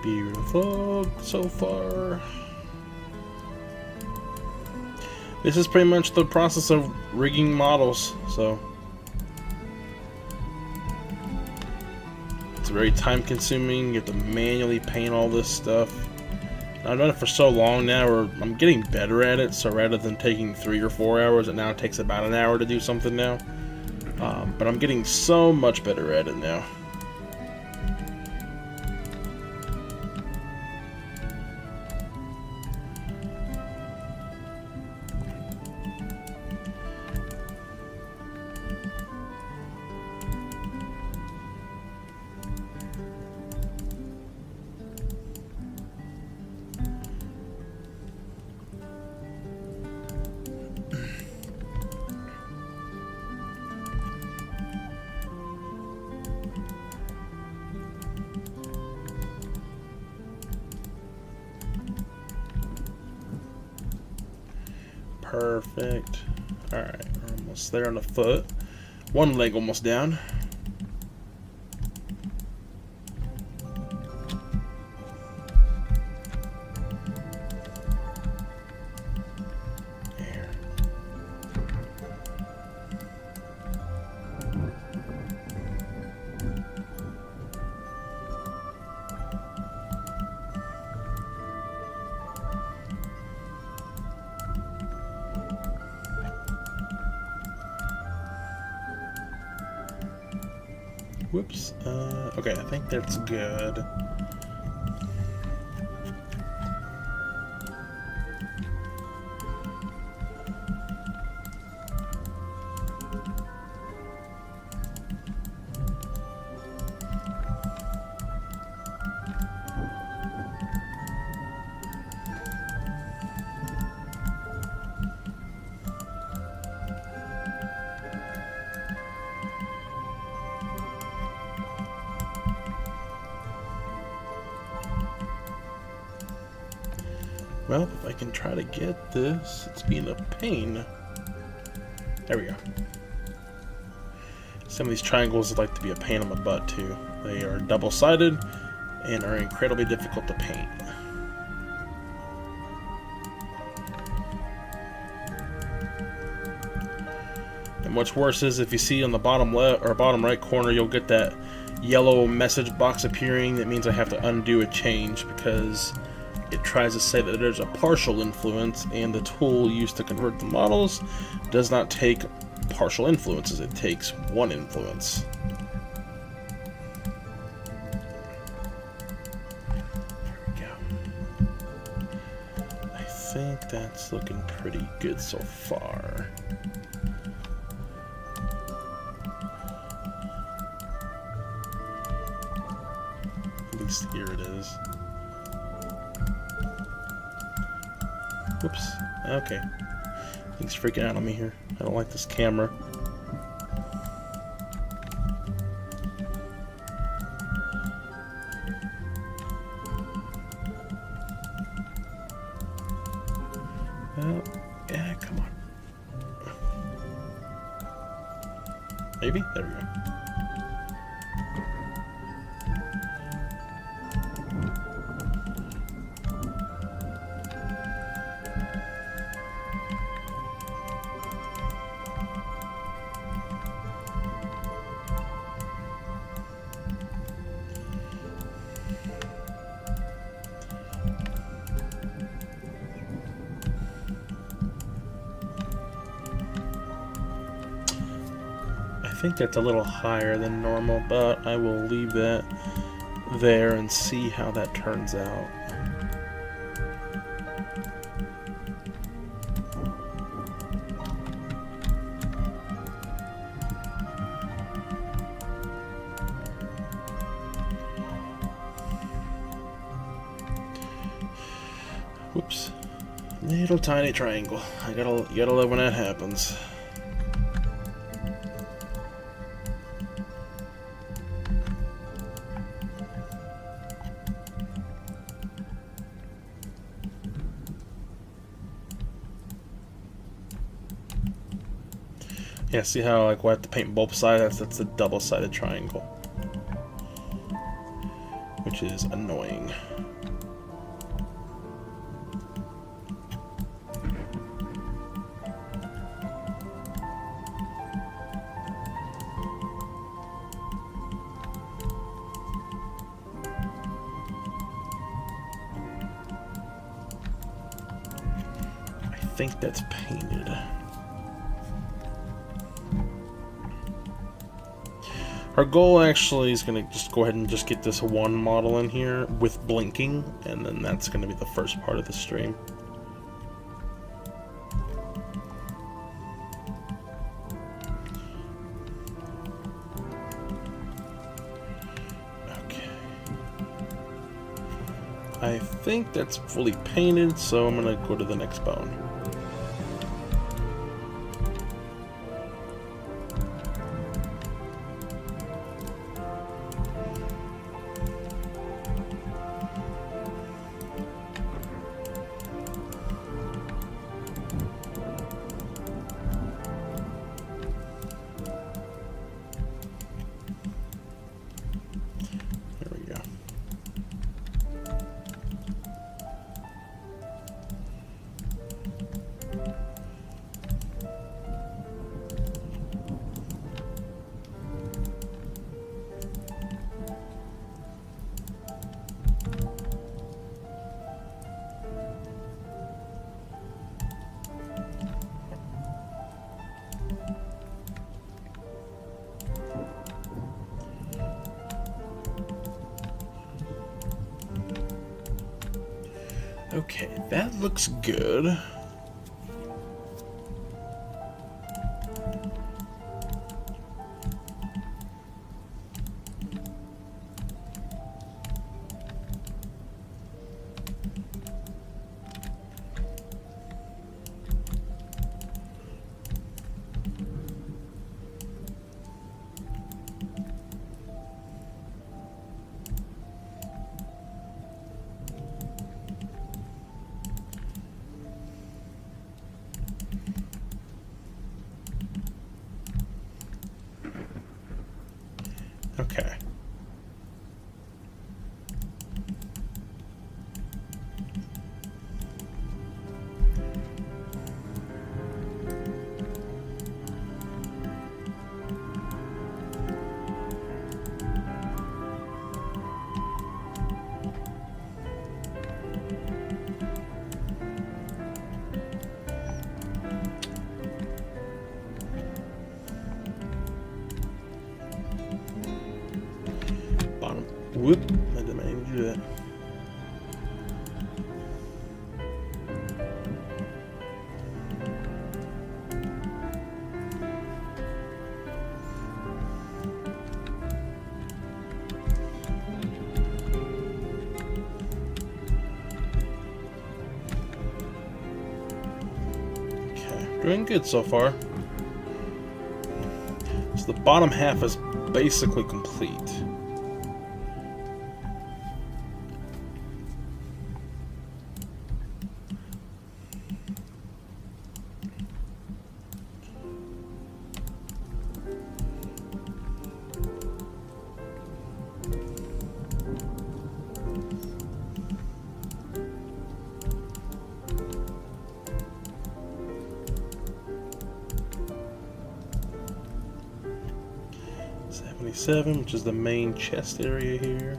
Beautiful so far. This is pretty much the process of rigging models, so it's very time consuming. You have to manually paint all this stuff. I've done it for so long now, where I'm getting better at it, so rather than taking 3 or 4 hours, it now takes about an hour to do something now. But I'm getting so much better at it now. Perfect. Alright, we're almost there on the foot. One leg almost down. There. Whoops. Okay, I think that's good. Well, if I can try to get this, it's being a pain. There we go. Some of these triangles like to be a pain in the butt too. They are double-sided and are incredibly difficult to paint. And what's worse is if you see on the bottom left or bottom right corner, you'll get that yellow message box appearing. That means I have to undo a change because it tries to say that there's a partial influence, and the tool used to convert the models does not take partial influences, it takes one influence. There we go. I think that's looking pretty good so far. At least here it is. Whoops. Okay. Things freaking out on me here. I don't like this camera. Well, yeah, come on. Maybe? There we go. I think that's a little higher than normal, but I will leave that there and see how that turns out. Whoops. Little tiny triangle. You gotta love when that happens. Yeah, see how like we have to paint both sides? That's a double-sided triangle, which is annoying. I think that's painted. Our goal actually is going to just go ahead and just get this one model in here with blinking, and then that's going to be the first part of the stream. Okay. I think that's fully painted, so I'm going to go to the next bone. Okay, that looks good. Okay. Whoop, I didn't mean to do that. Okay, doing good so far. So the bottom half is basically complete. Which is the main chest area here.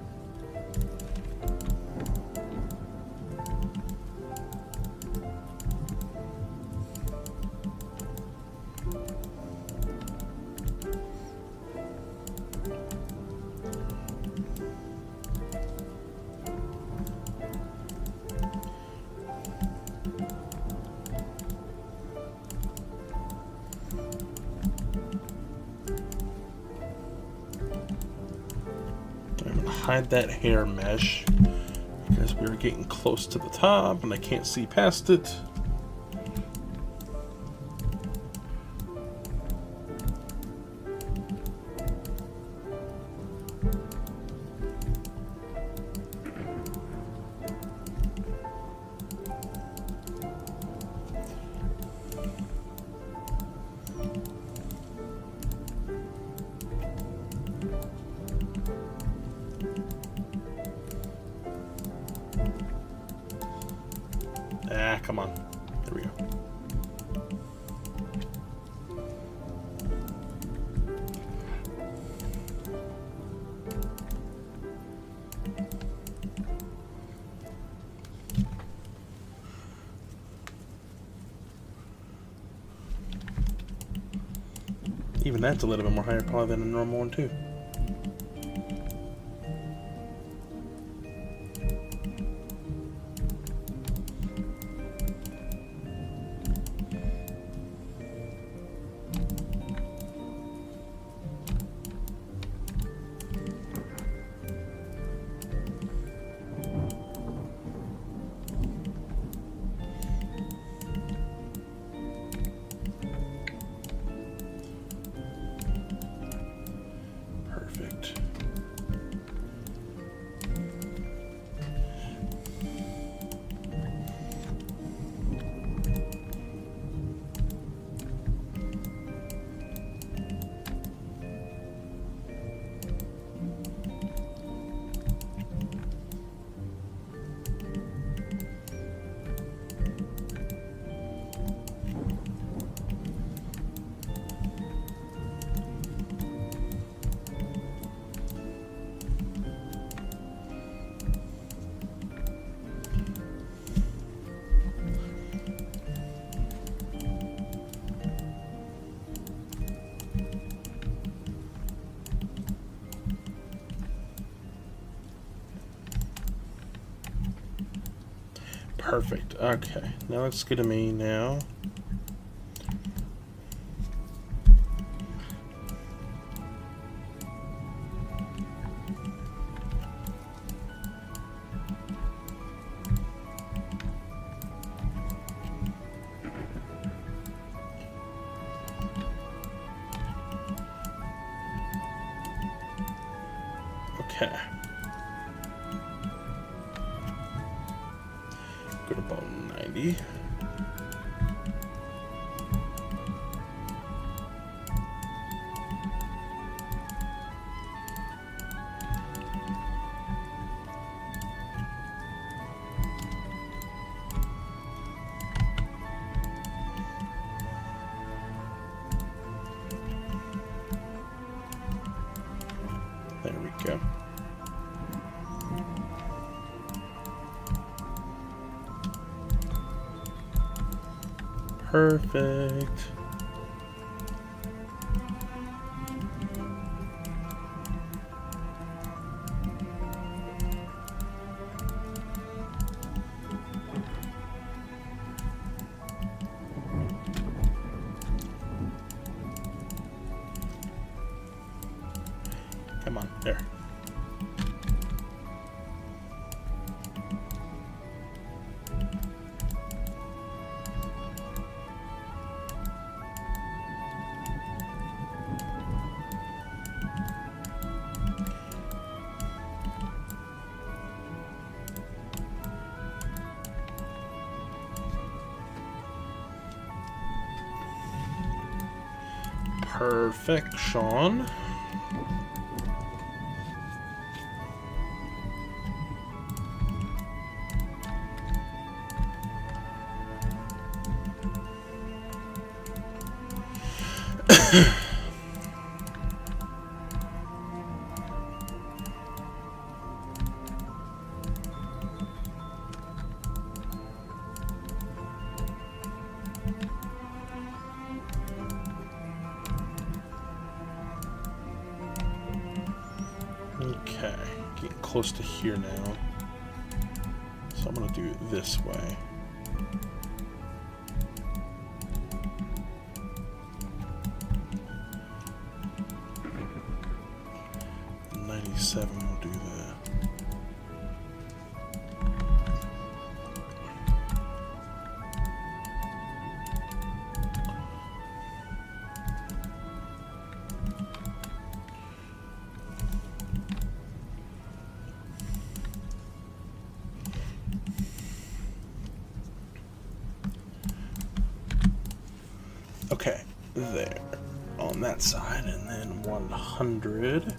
Hide that hair mesh because we're getting close to the top and I can't see past it. come on. There we go. Even that's a little bit more higher probably than a normal one too. Perfect. Perfect. Okay, now let's go to me now. Okay. Good, about 90. There we go. Perfect. Come on, there. Perfection. Okay, getting close to here now. So I'm gonna do it this way. '97 will do that. Okay, there, on that side, and then 100.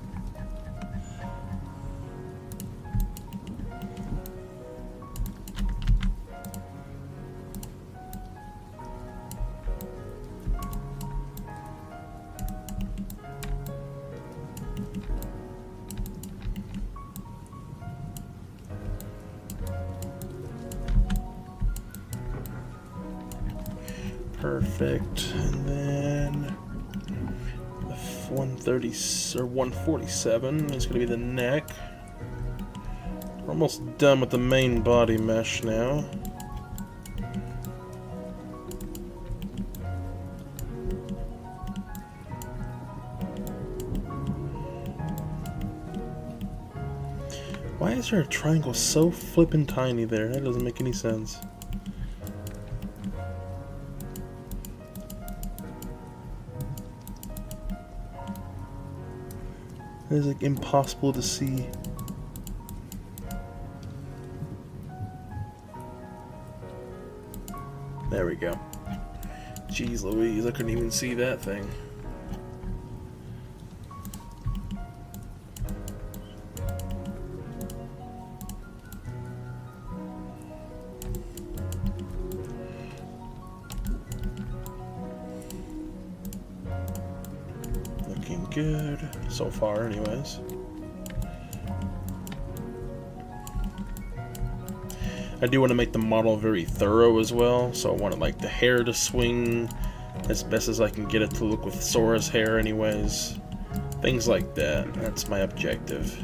Perfect. And then the 130 or 147 is going to be the neck. We're almost done with the main body mesh now. Why is there a triangle so flippin' tiny there? That doesn't make any sense. It is like impossible to see. There we go. Jeez Louise, I couldn't even see that thing. Looking good so far, anyways. I do want to make the model very thorough as well, so I want like the hair to swing as best as I can get it to look with Sora's hair anyways. Things like that. That's my objective.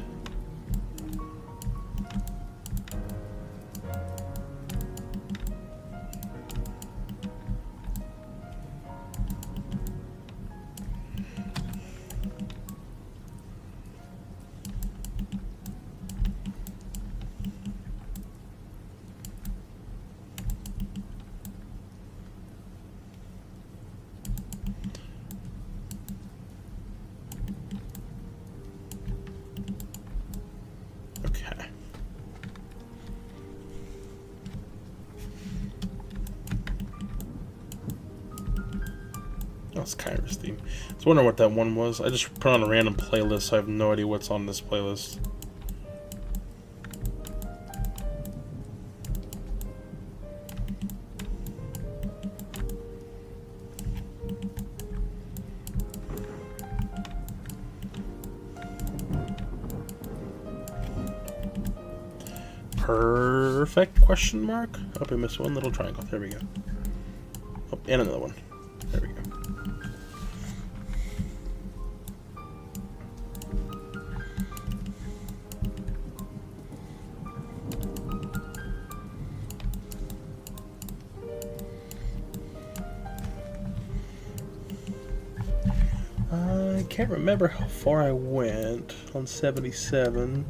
That's Kyra's theme. I was wondering what that one was. I just put on a random playlist, so I have no idea what's on this playlist. Perfect question mark. Oh, we missed one little triangle. There we go. Oh, and another one. There we go. I can't remember how far I went on 77.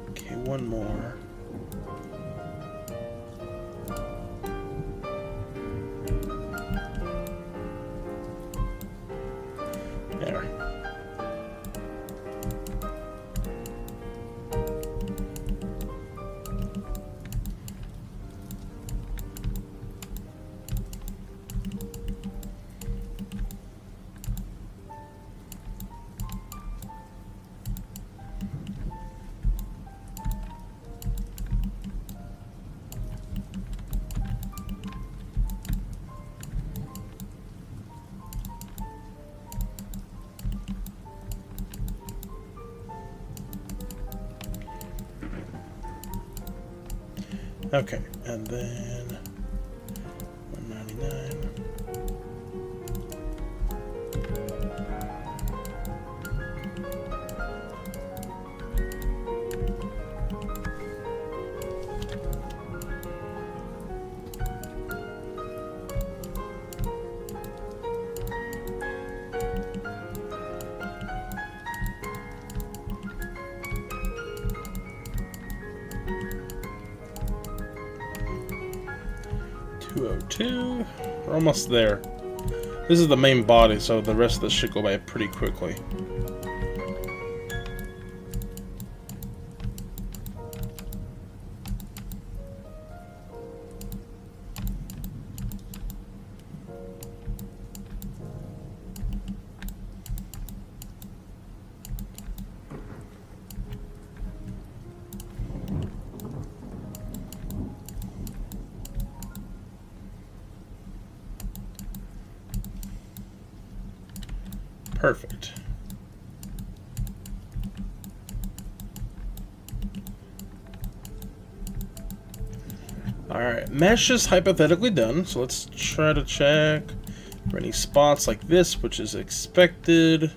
Okay, one more. There. Okay, and then 199. $202. We're almost there. This is the main body, so the rest of this should go by pretty quickly. Perfect. Alright, mesh is hypothetically done, so let's try to check for any spots like this, which is expected.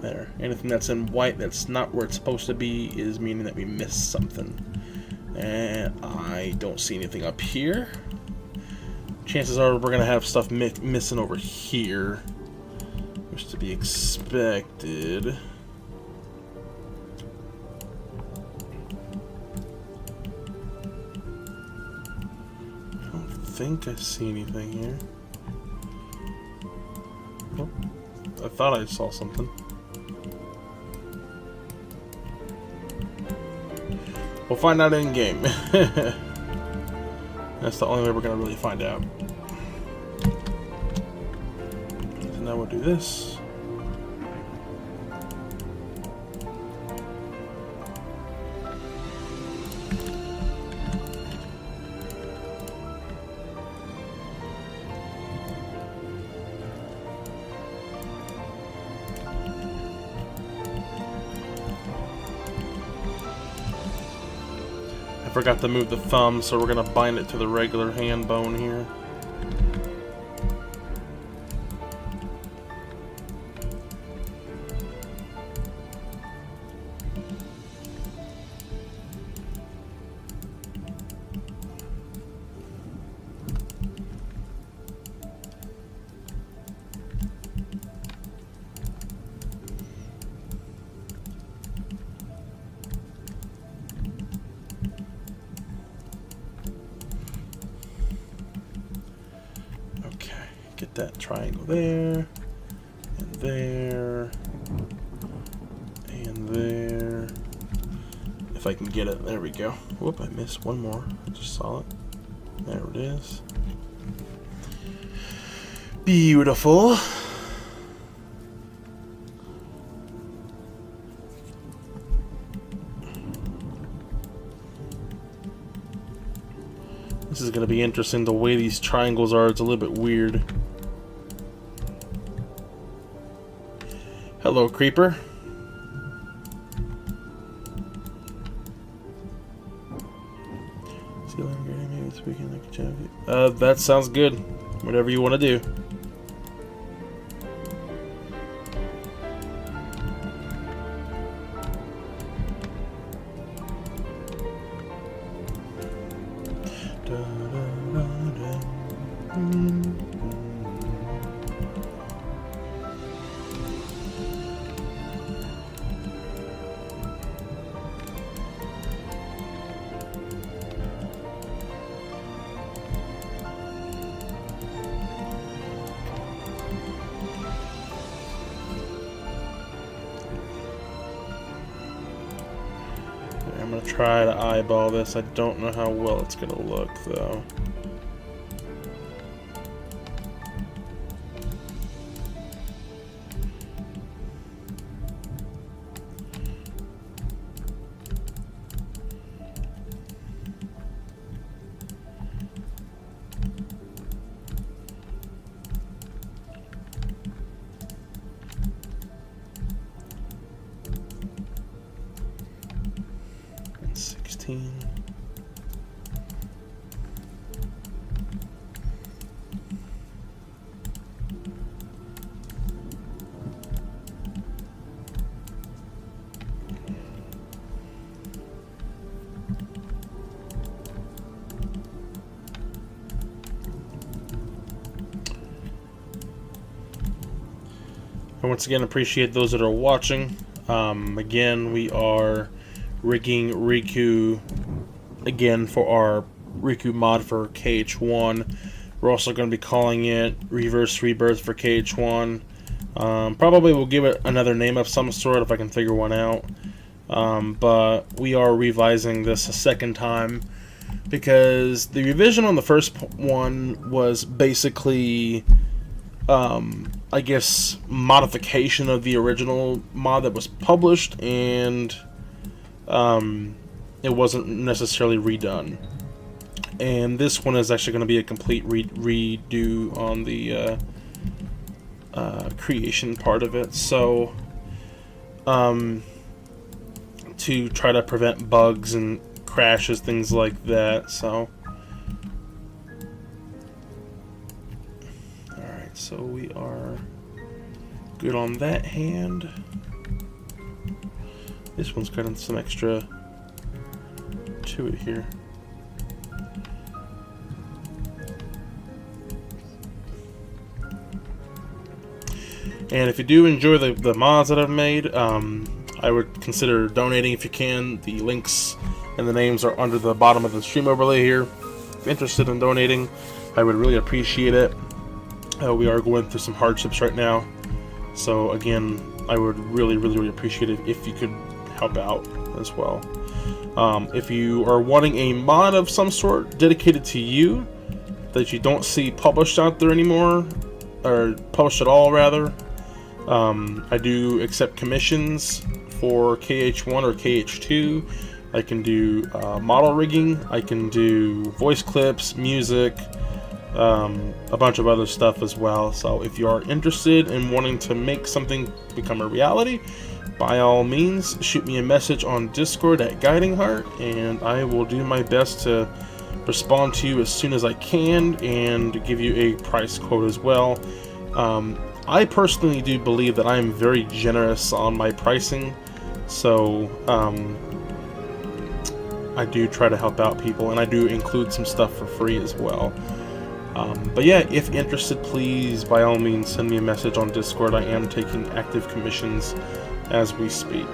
There. Anything that's in white that's not where it's supposed to be is meaning that we missed something. And I don't see anything up here. Chances are we're going to have stuff missing over here, which is to be expected. I don't think I see anything here. Oh, I thought I saw something. We'll find out in game. That's the only way we're going to really find out. So now we'll do this. Forgot to move the thumb, so we're gonna bind it to the regular hand bone here. Get that triangle there, and there, and there. If I can get it, there we go. Whoop, I missed one more. I just saw it. There it is. Beautiful. This is going to be interesting. The way these triangles are, it's a little bit weird. Hello, creeper. That sounds good. Whatever you want to do. I'm gonna try to eyeball this. I don't know how well it's gonna look though. I once again appreciate those that are watching. Again, we are rigging Riku again for our Riku mod for KH1. We're also going to be calling it Reverse Rebirth for KH1. Probably we'll give it another name of some sort if I can figure one out. But we are revising this a second time because the revision on the first one was basically I guess modification of the original mod that was published, and it wasn't necessarily redone. And this one is actually going to be a complete redo on the creation part of it. So to try to prevent bugs and crashes, things like that. So alright, so we are good on that hand. This one's got some extra to it here. And if you do enjoy the mods that I've made, I would consider donating if you can. The links and the names are under the bottom of the stream overlay here. If you're interested in donating, I would really appreciate it. We are going through some hardships right now. So again, I would really appreciate it if you could help out as well. If you are wanting a mod of some sort dedicated to you that you don't see published out there anymore, or published at all rather, I do accept commissions for KH1 or KH2. I can do model rigging, I can do voice clips, music, a bunch of other stuff as well. So if you are interested in wanting to make something become a reality, by all means shoot me a message on Discord at Guiding Heart, and I will do my best to respond to you as soon as I can and give you a price quote as well. I personally do believe that I am very generous on my pricing, so I do try to help out people, and I do include some stuff for free as well. But yeah, if interested, please by all means send me a message on Discord. I am taking active commissions as we speak.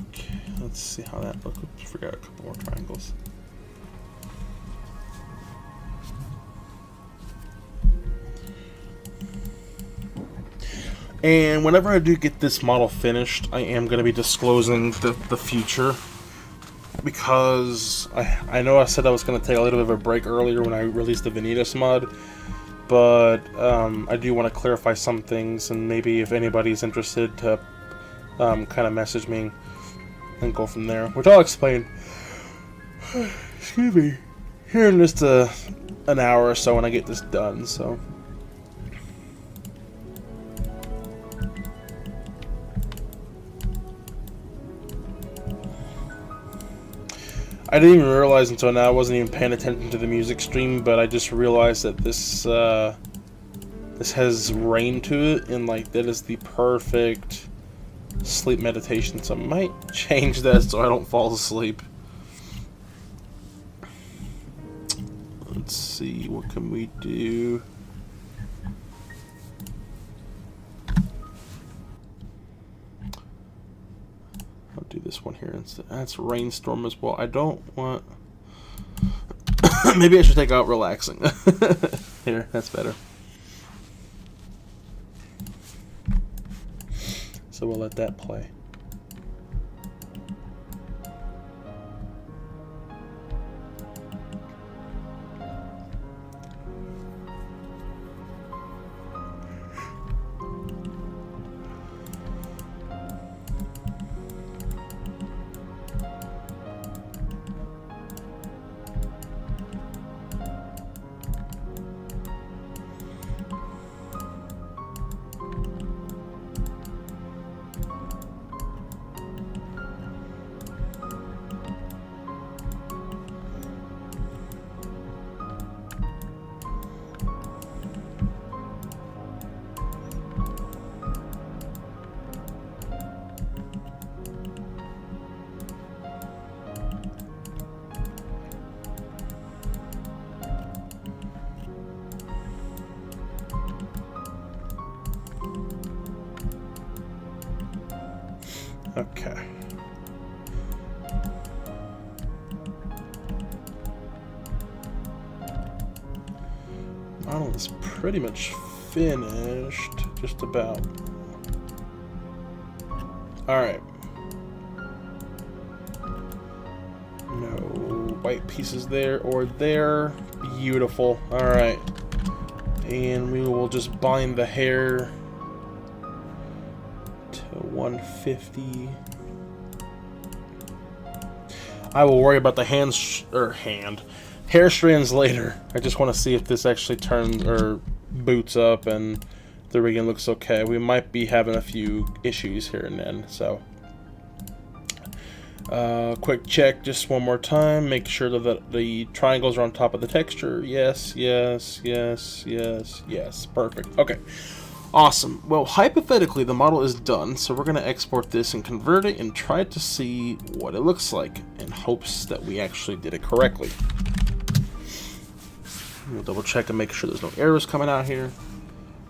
Okay, let's see how that looks. Oops, forgot a couple more triangles. And whenever I do get this model finished, I am going to be disclosing the future, because I know I said I was going to take a little bit of a break earlier when I released the Vanitas mod, but I do want to clarify some things, and maybe if anybody's interested to kind of message me and go from there, which I'll explain excuse me, here in just an hour or so when I get this done. So I didn't even realize until now, I wasn't even paying attention to the music stream, but I just realized that this has rain to it, and like that is the perfect sleep meditation, so I might change that so I don't fall asleep. Let's see, what can we do? I'll do this one here instead. That's rainstorm as well. I don't want... Maybe I should take out relaxing. Here, that's better. So we'll let that play. Okay. Model is pretty much finished, just about. Alright. No white pieces there or there. Beautiful. Alright. And we will just bind the hair to 150. I will worry about the hair strands later. I just want to see if this actually turns or boots up and the rigging looks okay. We might be having a few issues here and then, so quick check just one more time. Make sure that the triangles are on top of the texture. Yes, yes, yes, yes, yes. Perfect. Okay. Awesome. Well, hypothetically, the model is done, so we're going to export this and convert it and try to see what it looks like in hopes that we actually did it correctly. We'll double check and make sure there's no errors coming out here.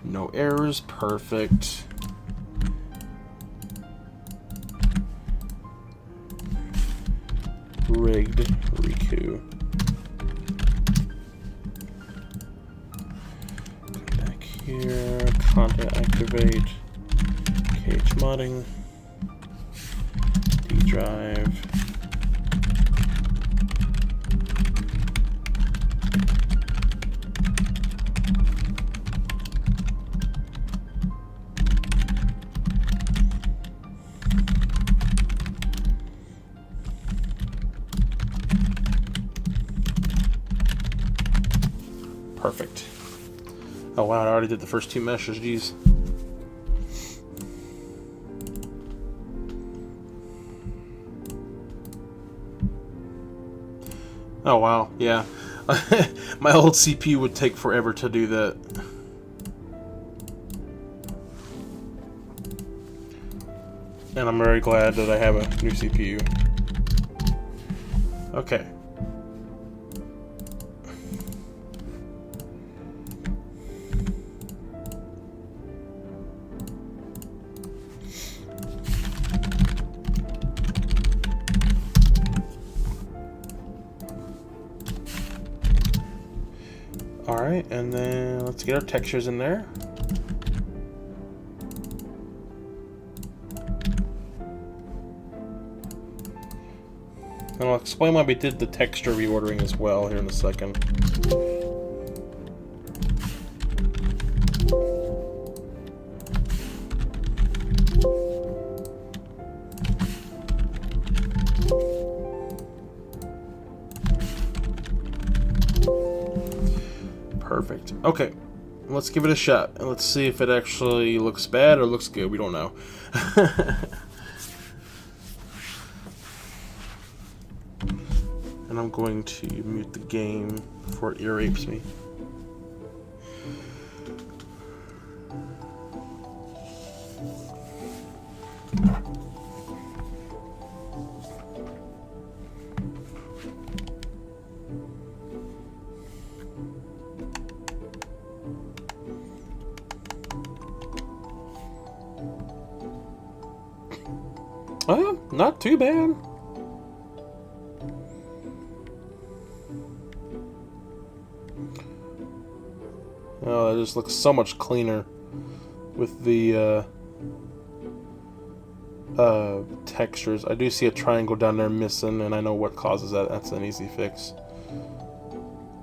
No errors. Perfect. Rigged Riku. Come back here. Content activate. KH modding. D drive. Perfect. Oh wow, I already did the first two meshes, geez. Oh wow, yeah. My old CPU would take forever to do that. And I'm very glad that I have a new CPU. Okay. Alright, and then let's get our textures in there. And I'll explain why we did the texture reordering as well here in a second. Perfect. Okay, let's give it a shot and let's see if it actually looks bad or looks good. We don't know. And I'm going to mute the game before it ear rapes me. Well, not too bad. Oh, it just looks so much cleaner with the textures. I do see a triangle down there missing, and I know what causes that. That's an easy fix.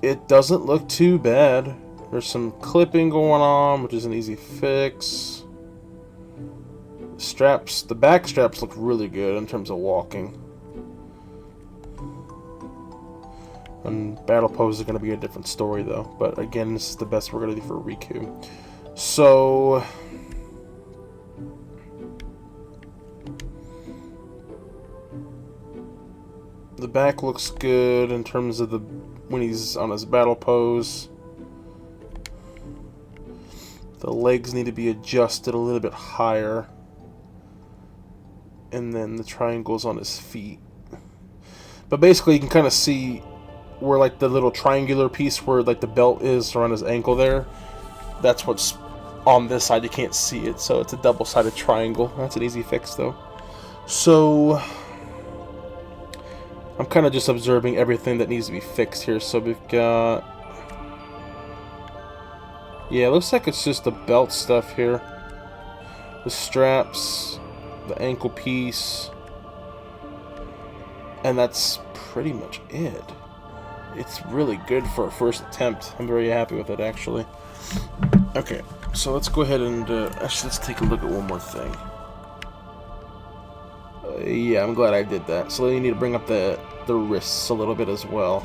It doesn't look too bad. There's some clipping going on, which is an easy fix. Straps, the back straps look really good in terms of walking. And battle pose is going to be a different story though. But again, this is the best we're going to do for Riku. So the back looks good in terms of the when he's on his battle pose. The legs need to be adjusted a little bit higher. And then the triangles on his feet. But basically you can kind of see where like the little triangular piece where like the belt is around his ankle there. That's what's on this side. You can't see it, so it's a double-sided triangle. That's an easy fix though. So I'm kind of just observing everything that needs to be fixed here. So we've got, yeah, it looks like it's just the belt stuff here. The straps, the ankle piece, and that's pretty much it. It's really good for a first attempt. I'm very happy with it, actually. Okay, so let's go ahead and actually let's take a look at one more thing. Yeah, I'm glad I did that. So then you need to bring up the wrists a little bit as well.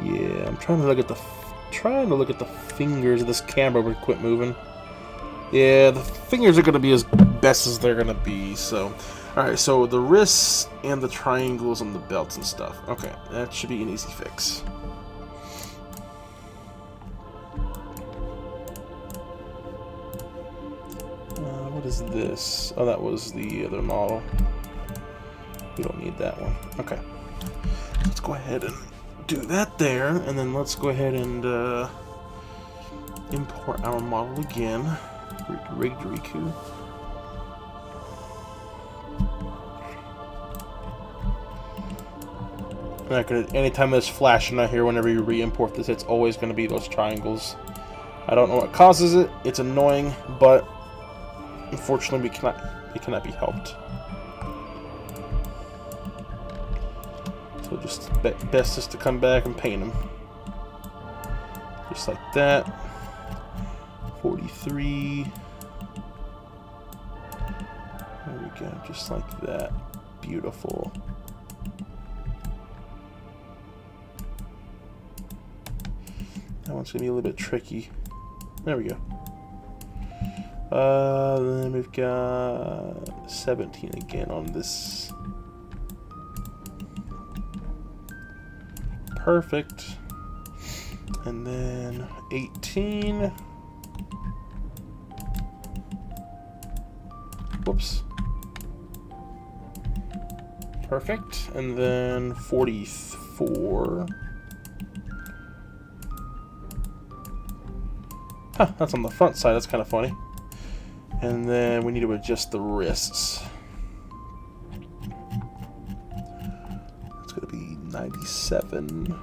Yeah, I'm trying to look at the fingers of this camera would quit moving. Yeah, the fingers are gonna be as best as they're gonna be. So, all right. So the wrists and the triangles on the belts and stuff. Okay, that should be an easy fix. What is this? Oh, that was the other model. We don't need that one. Okay. Let's go ahead and do that there, and then let's go ahead and import our model again. Rigged Riku. Anytime there's flashing out here, whenever you re-import this, it's always going to be those triangles. I don't know what causes it. It's annoying, but unfortunately, it cannot be helped. So just best is to come back and paint them, just like that. 43. There we go, just like that. Beautiful. That one's gonna be a little bit tricky. There we go. Then we've got 17 again on this. Perfect. And then 18. Whoops. Perfect. And then 44. Huh, that's on the front side. That's kind of funny. And then we need to adjust the wrists. It's going to be 97.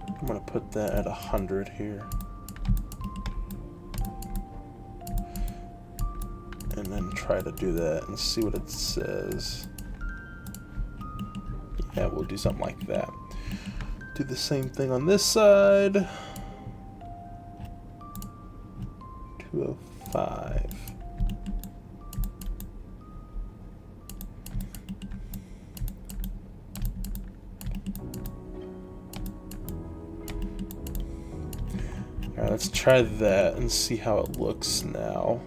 I'm going to put that at 100 here. And then try to do that and see what it says. Yeah, we'll do something like that. Do the same thing on this side. 205. Alright, let's try that and see how it looks now.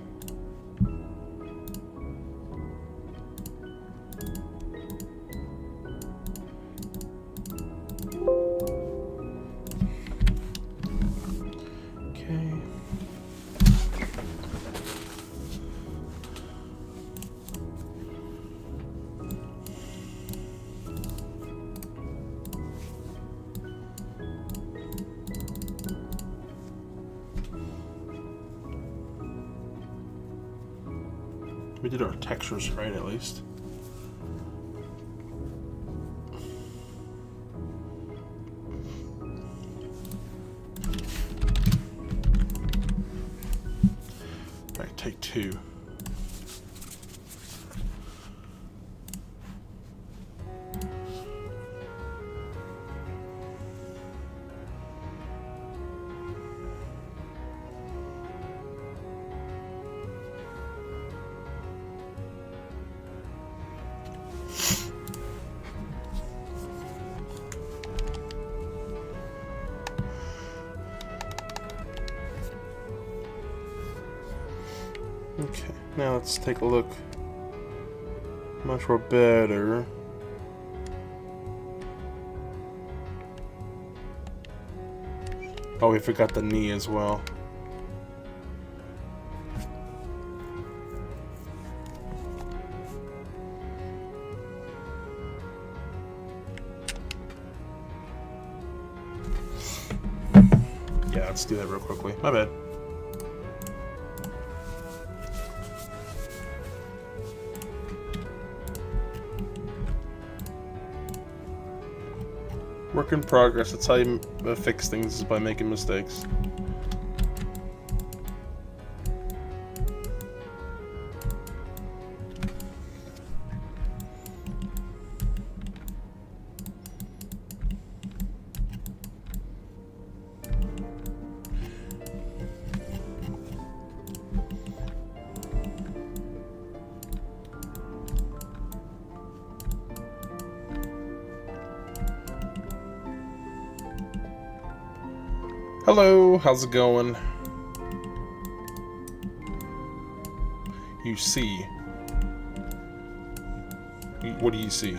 We did our textures right, at least. Alright, take two. Okay, now let's take a look. Much more better. Oh, we forgot the knee as well. Yeah, let's do that real quickly. My bad. Work in progress. That's how you fix things, is by making mistakes. Hello, how's it going? You see. What do you see?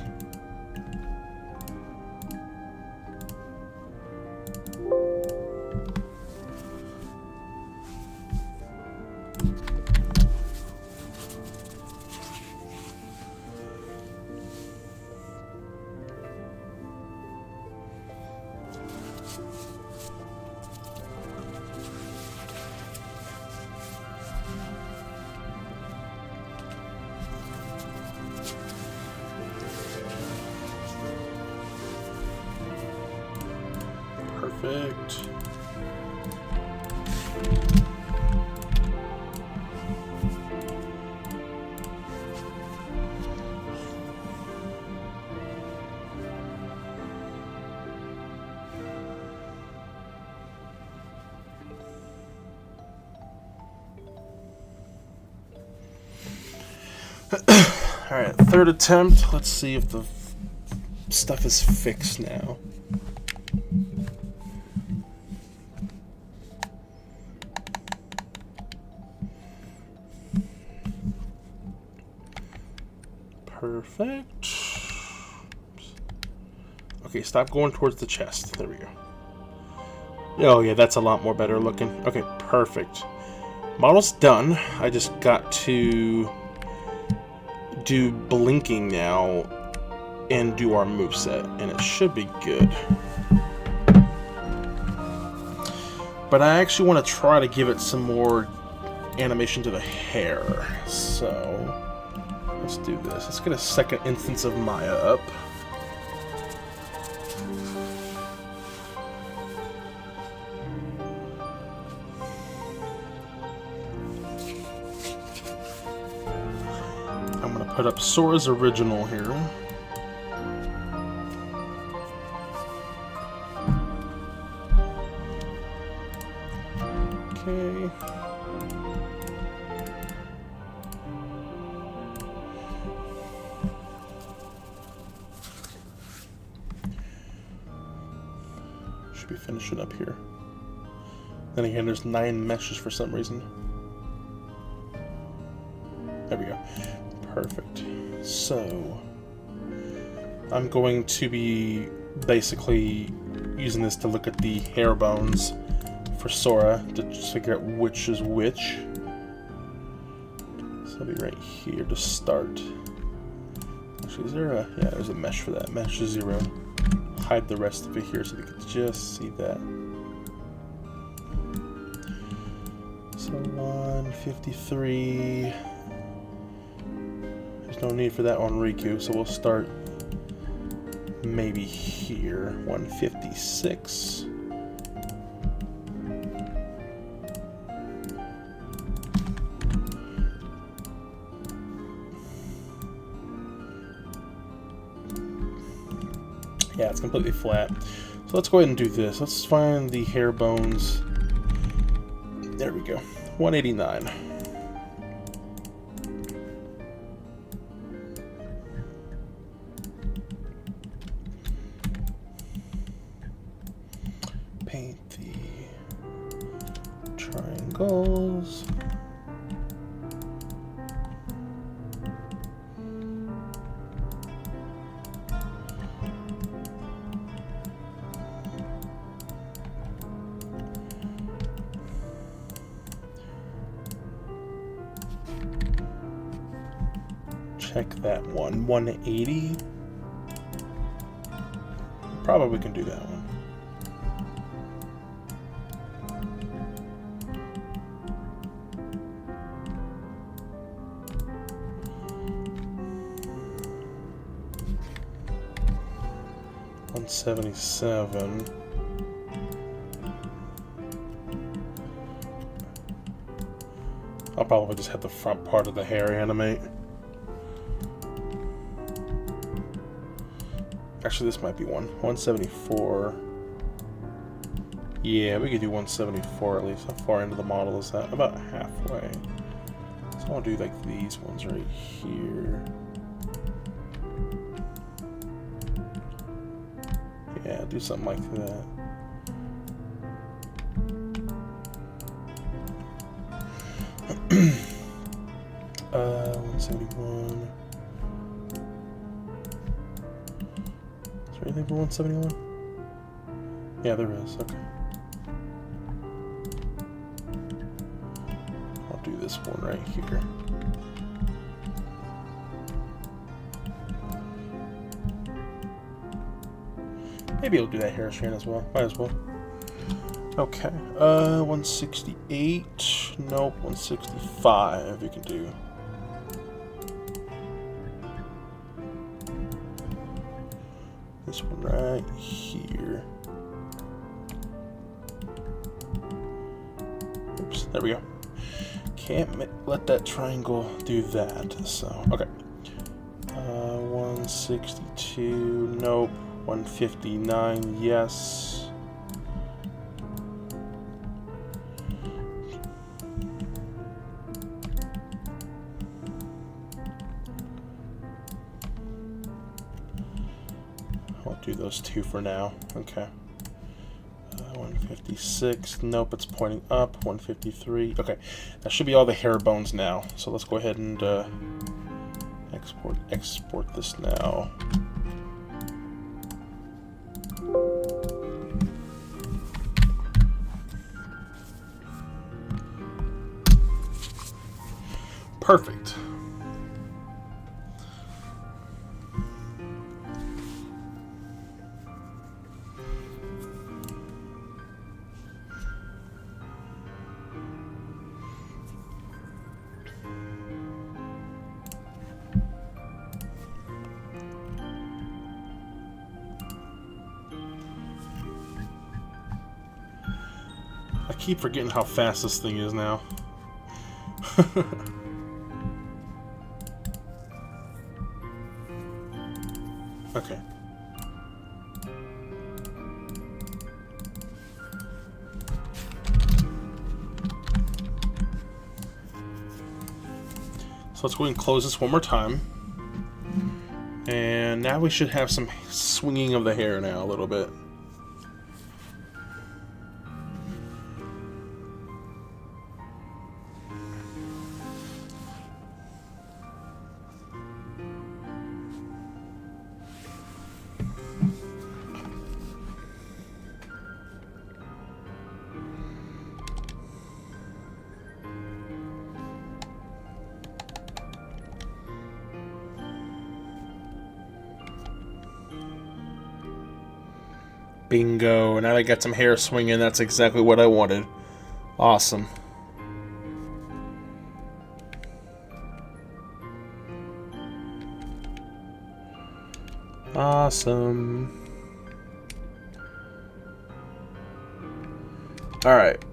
Perfect. Alright, third attempt. Let's see if the stuff is fixed now. Perfect. Okay, stop going towards the chest. There we go. Oh yeah, that's a lot more better looking. Okay, perfect. Model's done. I just got to do blinking now and do our moveset, and it should be good. But I actually want to try to give it some more animation to the hair. So let's do this. Let's get a second instance of Maya up. I'm going to put up Sora's original here. Okay. Should be finishing up here. Then again, there's 9 meshes for some reason. There we go. Perfect. So I'm going to be basically using this to look at the hair bones for Sora to just figure out which is which. So I'll be right here to start. Actually, is there a... yeah, there's a mesh for that. Mesh 0. Hide the rest of it here so we can just see that. So 153. There's no need for that on Riku, so we'll start maybe here. 156. Yeah, it's completely flat. So let's go ahead and do this. Let's find the hair bones. There we go. 189. Paint the triangles. Check that one. 180. Probably can do that one. 177. I'll probably just have the front part of the hair animate. Actually, this might be 174. Yeah, we could do 174 at least. How far into the model is that? About halfway. So I'll do like these ones right here. Yeah, do something like that. Uh, 171. Is there anything for 171? Yeah, there is. Okay. I'll do this one right here. Maybe I'll do that hair strand as well. Might as well. Okay. 168. Nope. 165. You can do. This one right here. Oops. There we go. Can't let that triangle do that. So okay. 162. Nope. 159. Yes. I'll do those two for now. Okay. 156. Nope, it's pointing up. 153. Okay, that should be all the hair bones now. So let's go ahead and export this now. Perfect. I keep forgetting how fast this thing is now. Okay. So let's go ahead and close this one more time. And now we should have some swinging of the hair now a little bit. Bingo, now I got some hair swinging. That's exactly what I wanted. Awesome. Awesome. Alright.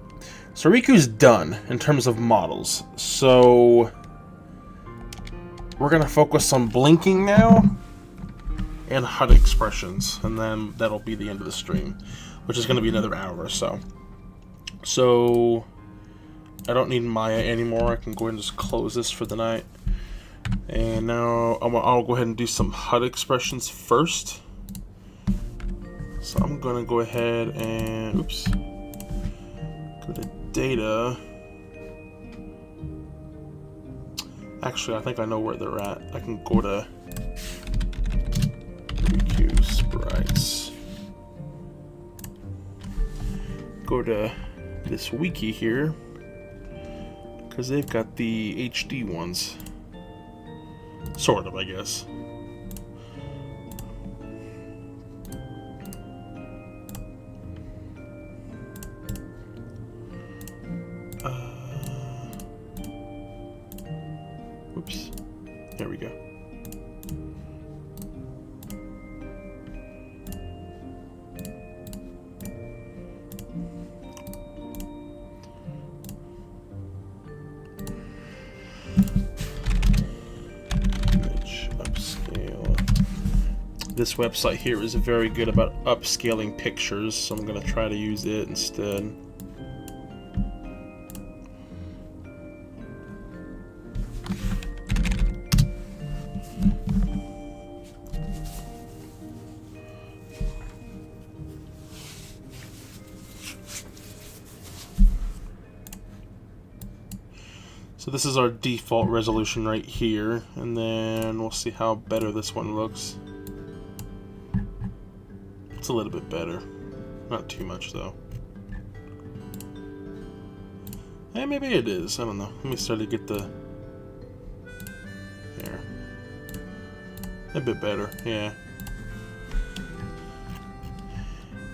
So Riku's done in terms of models. So we're going to focus on blinking now. And HUD expressions, and then that'll be the end of the stream, which is going to be another hour or so. So I don't need Maya anymore. I can go ahead and just close this for the night. And now I'll go ahead and do some HUD expressions first. So I'm going to go ahead and oops, go to data. Actually, I think I know where they're at. I can go to sprites. Go to this wiki here because they've got the HD ones, sort of, I guess. Oops, there we go. this website here is very good about upscaling pictures, so I'm going to try to use it instead. So this is our default resolution right here, and then we'll see how better this one looks. It's a little bit better. Not too much though. Hey, maybe it is. I don't know. Let me start to get the... There. A bit better, yeah.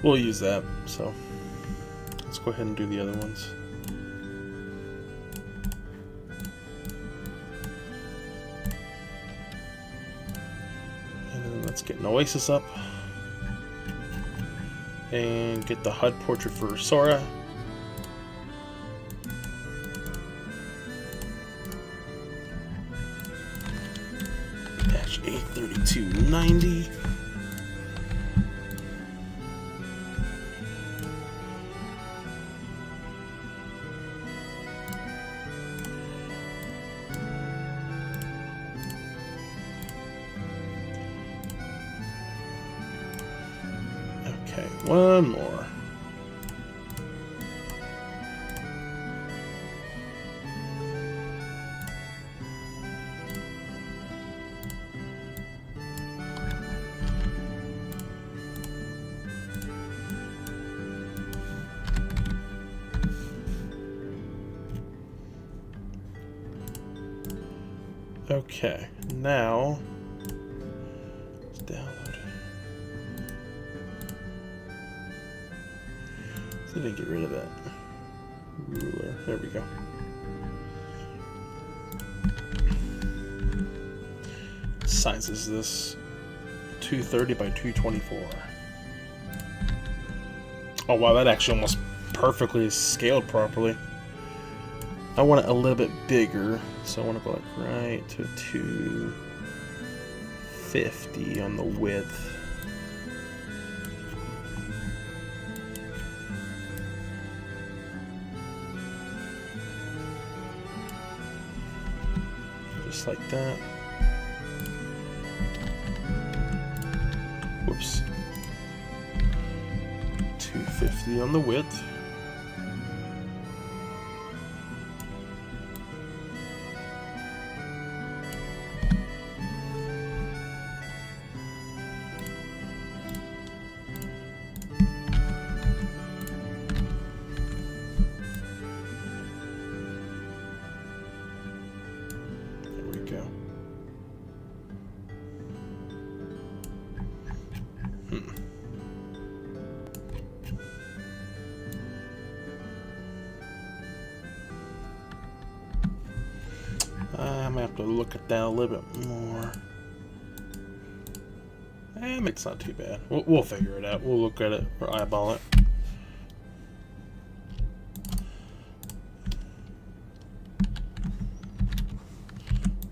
We'll use that, so... Let's go ahead and do the other ones. Let's get an Oasis up and get the HUD portrait for Sora. Dash A3290. Okay, one more. Okay, now let's download. See if I can get rid of that ruler. There we go. Size is this 230 by 224. Oh wow, that actually almost perfectly scaled properly. I want it a little bit bigger, so I want to go like right to 250 on the width. Just like that. Whoops. 250 on the width. I might have to look at that a little bit more. It's not too bad. We'll figure it out. We'll look at it or eyeball it.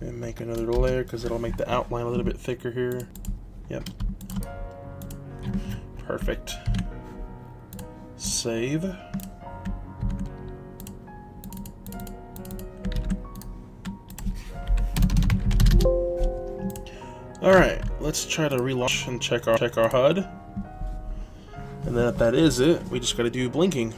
And make another layer because it'll make the outline a little bit thicker here. Yep. Perfect. Save. Alright, let's try to relaunch and check our HUD. And then if that is it, we just gotta do blinking.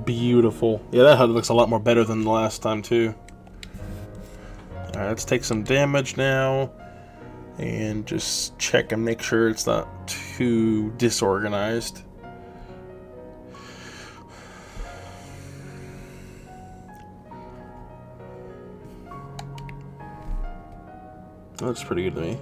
Beautiful. Yeah, that HUD looks a lot more better than the last time too. Alright, let's take some damage now and just check and make sure it's not too disorganized. That looks pretty good to me.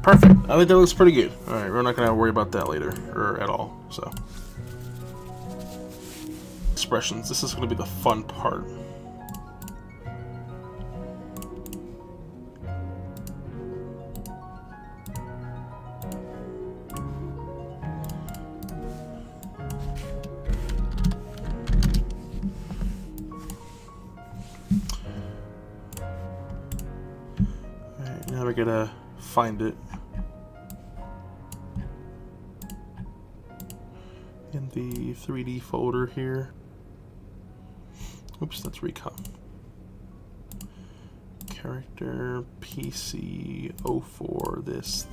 Perfect. I think that looks pretty good. Alright, we're not going to worry about that later, or at all, so. Expressions. This is going to be the fun part. Alright, now we're going to find it in the 3D folder here. Oops, that's recon. Character PC 04 this.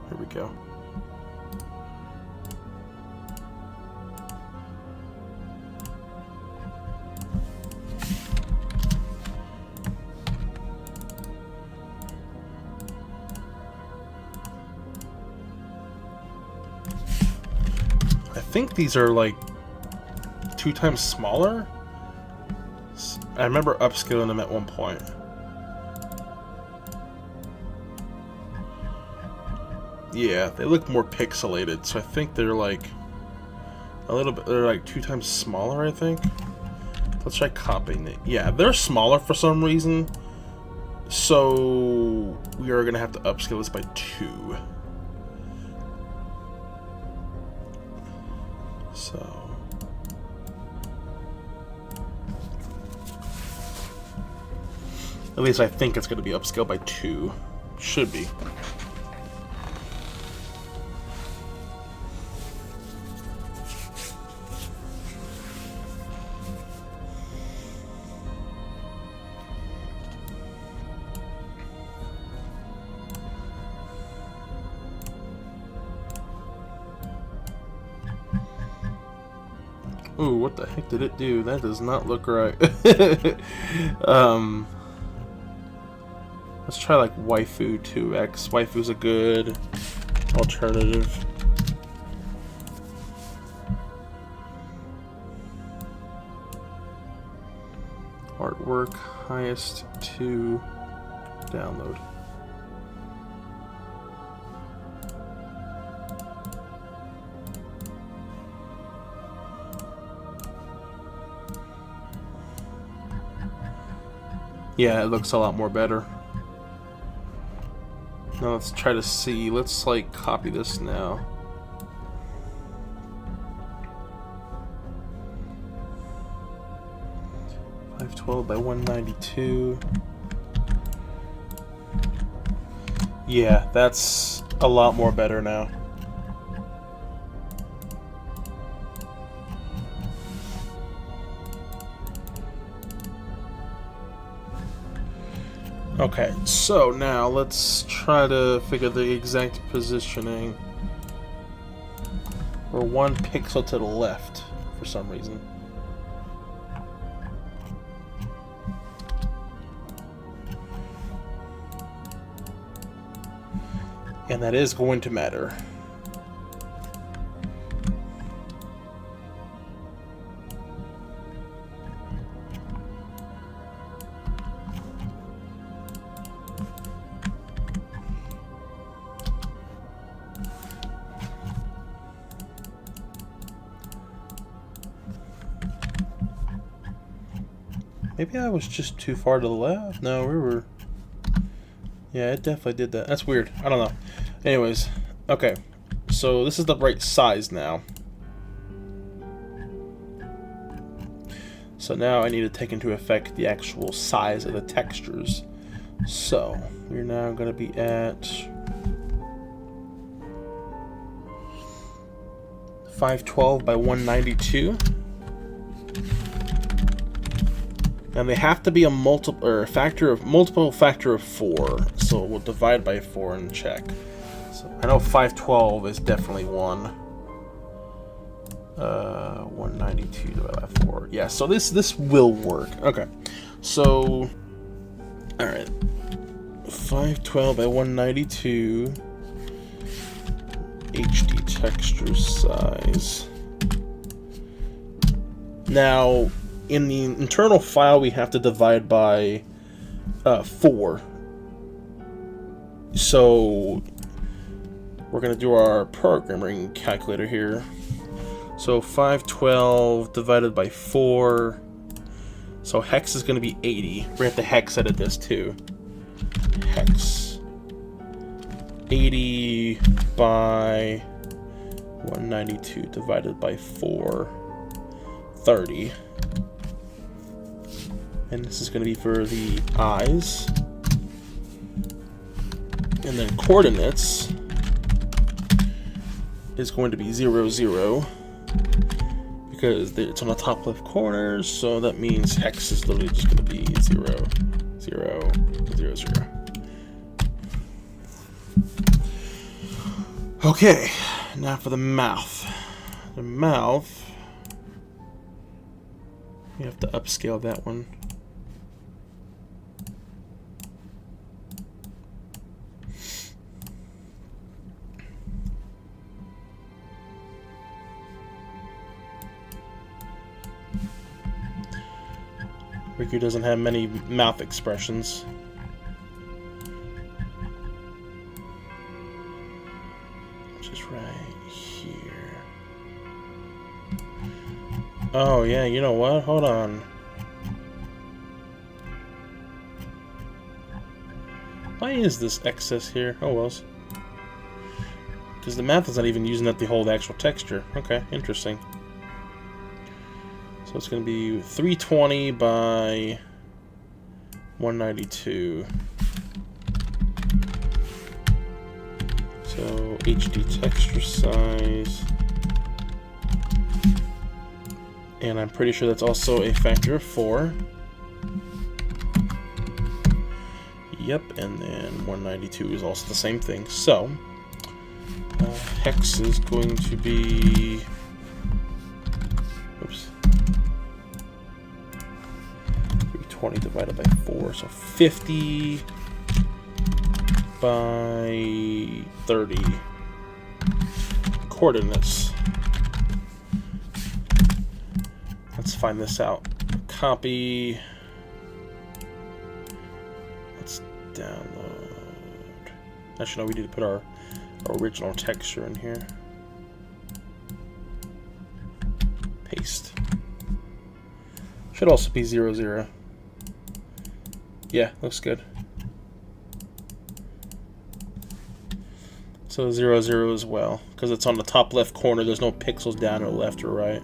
Here we go. I think these are like 2 times smaller. I remember upscaling them at one point. Yeah, they look more pixelated, so I think they're like a little bit, they're like 2 times smaller, I think. Let's try copying it. Yeah, they're smaller for some reason, so we are gonna have to upscale this by 2. So at least I think it's going to be upscaled by 2. Should be. Ooh, what the heck did it do? That does not look right. Let's try like Waifu 2X. Waifu's a good alternative. Artwork, highest to download. Yeah, it looks a lot more better. Now let's try to see. Let's like copy this now. .512 by 192. Yeah, that's a lot more better now. Okay, so now let's try to figure the exact positioning. We're 1 pixel to the left for some reason. And that is going to matter. Maybe I was just too far to the left. No, we were... Yeah, it definitely did that. That's weird. I don't know. Anyways, okay. So this is the right size now. So now I need to take into effect the actual size of the textures. So we're now going to be at 512 by 192. And they have to be a multiple factor of 4. So we'll divide by 4 and check. So I know 512 is definitely 1. 192 divided by 4. Yeah, so this will work. Okay. So alright. 512 by 192. HD texture size. Now, in the internal file, we have to divide by 4. So we're going to do our programming calculator here. So 512 divided by 4. So hex is going to be 80. We have to hex edit this too. Hex 80 by 192 divided by 4, 30. And this is going to be for the eyes. And then coordinates is going to be 0, 0. Because it's on the top left corner, so that means hex is literally just going to be 0, 0, 0, 0. Okay, now for the mouth. The mouth, we have to upscale that one. Riku doesn't have many mouth expressions. Just right here. Oh yeah, you know what? Hold on. Why is this excess here? Oh well. Because the mouth is not even using up the whole actual texture. Okay, interesting. So it's going to be 320 by 192. So HD texture size. And I'm pretty sure that's also a factor of 4. Yep, and then 192 is also the same thing. So hex is going to be... Oops. 320 divided by 4, so 50 by 30. Coordinates. Let's find this out. Copy. Let's download. Actually, no, we need to put our original texture in here. Paste. Should also be 0, 0. Yeah, looks good. So 0, 0 as well, because it's on the top left corner. There's no pixels down or left or right.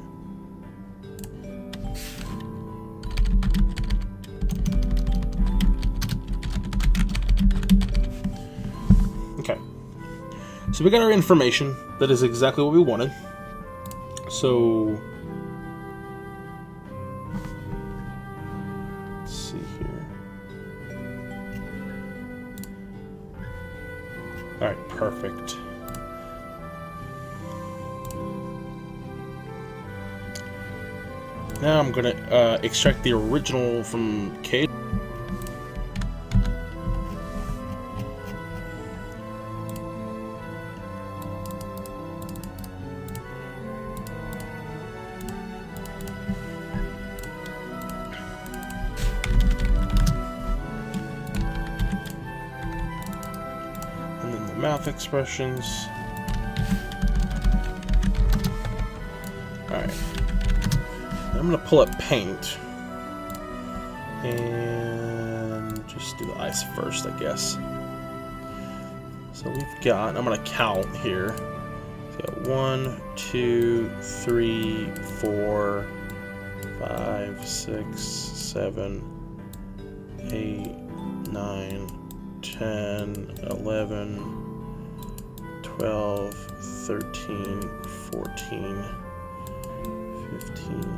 Okay. So we got our information. That is exactly what we wanted. So let's see here. All right, perfect. Now I'm gonna extract the original from KH. Mouth expressions. Alright. I'm going to pull up paint and just do the eyes first, I guess. So we've got, I'm going to count here. So 1, 2, 3, 4, 5, 6, 7, 8, 9, 10, 11, 12, 13, 14, 15.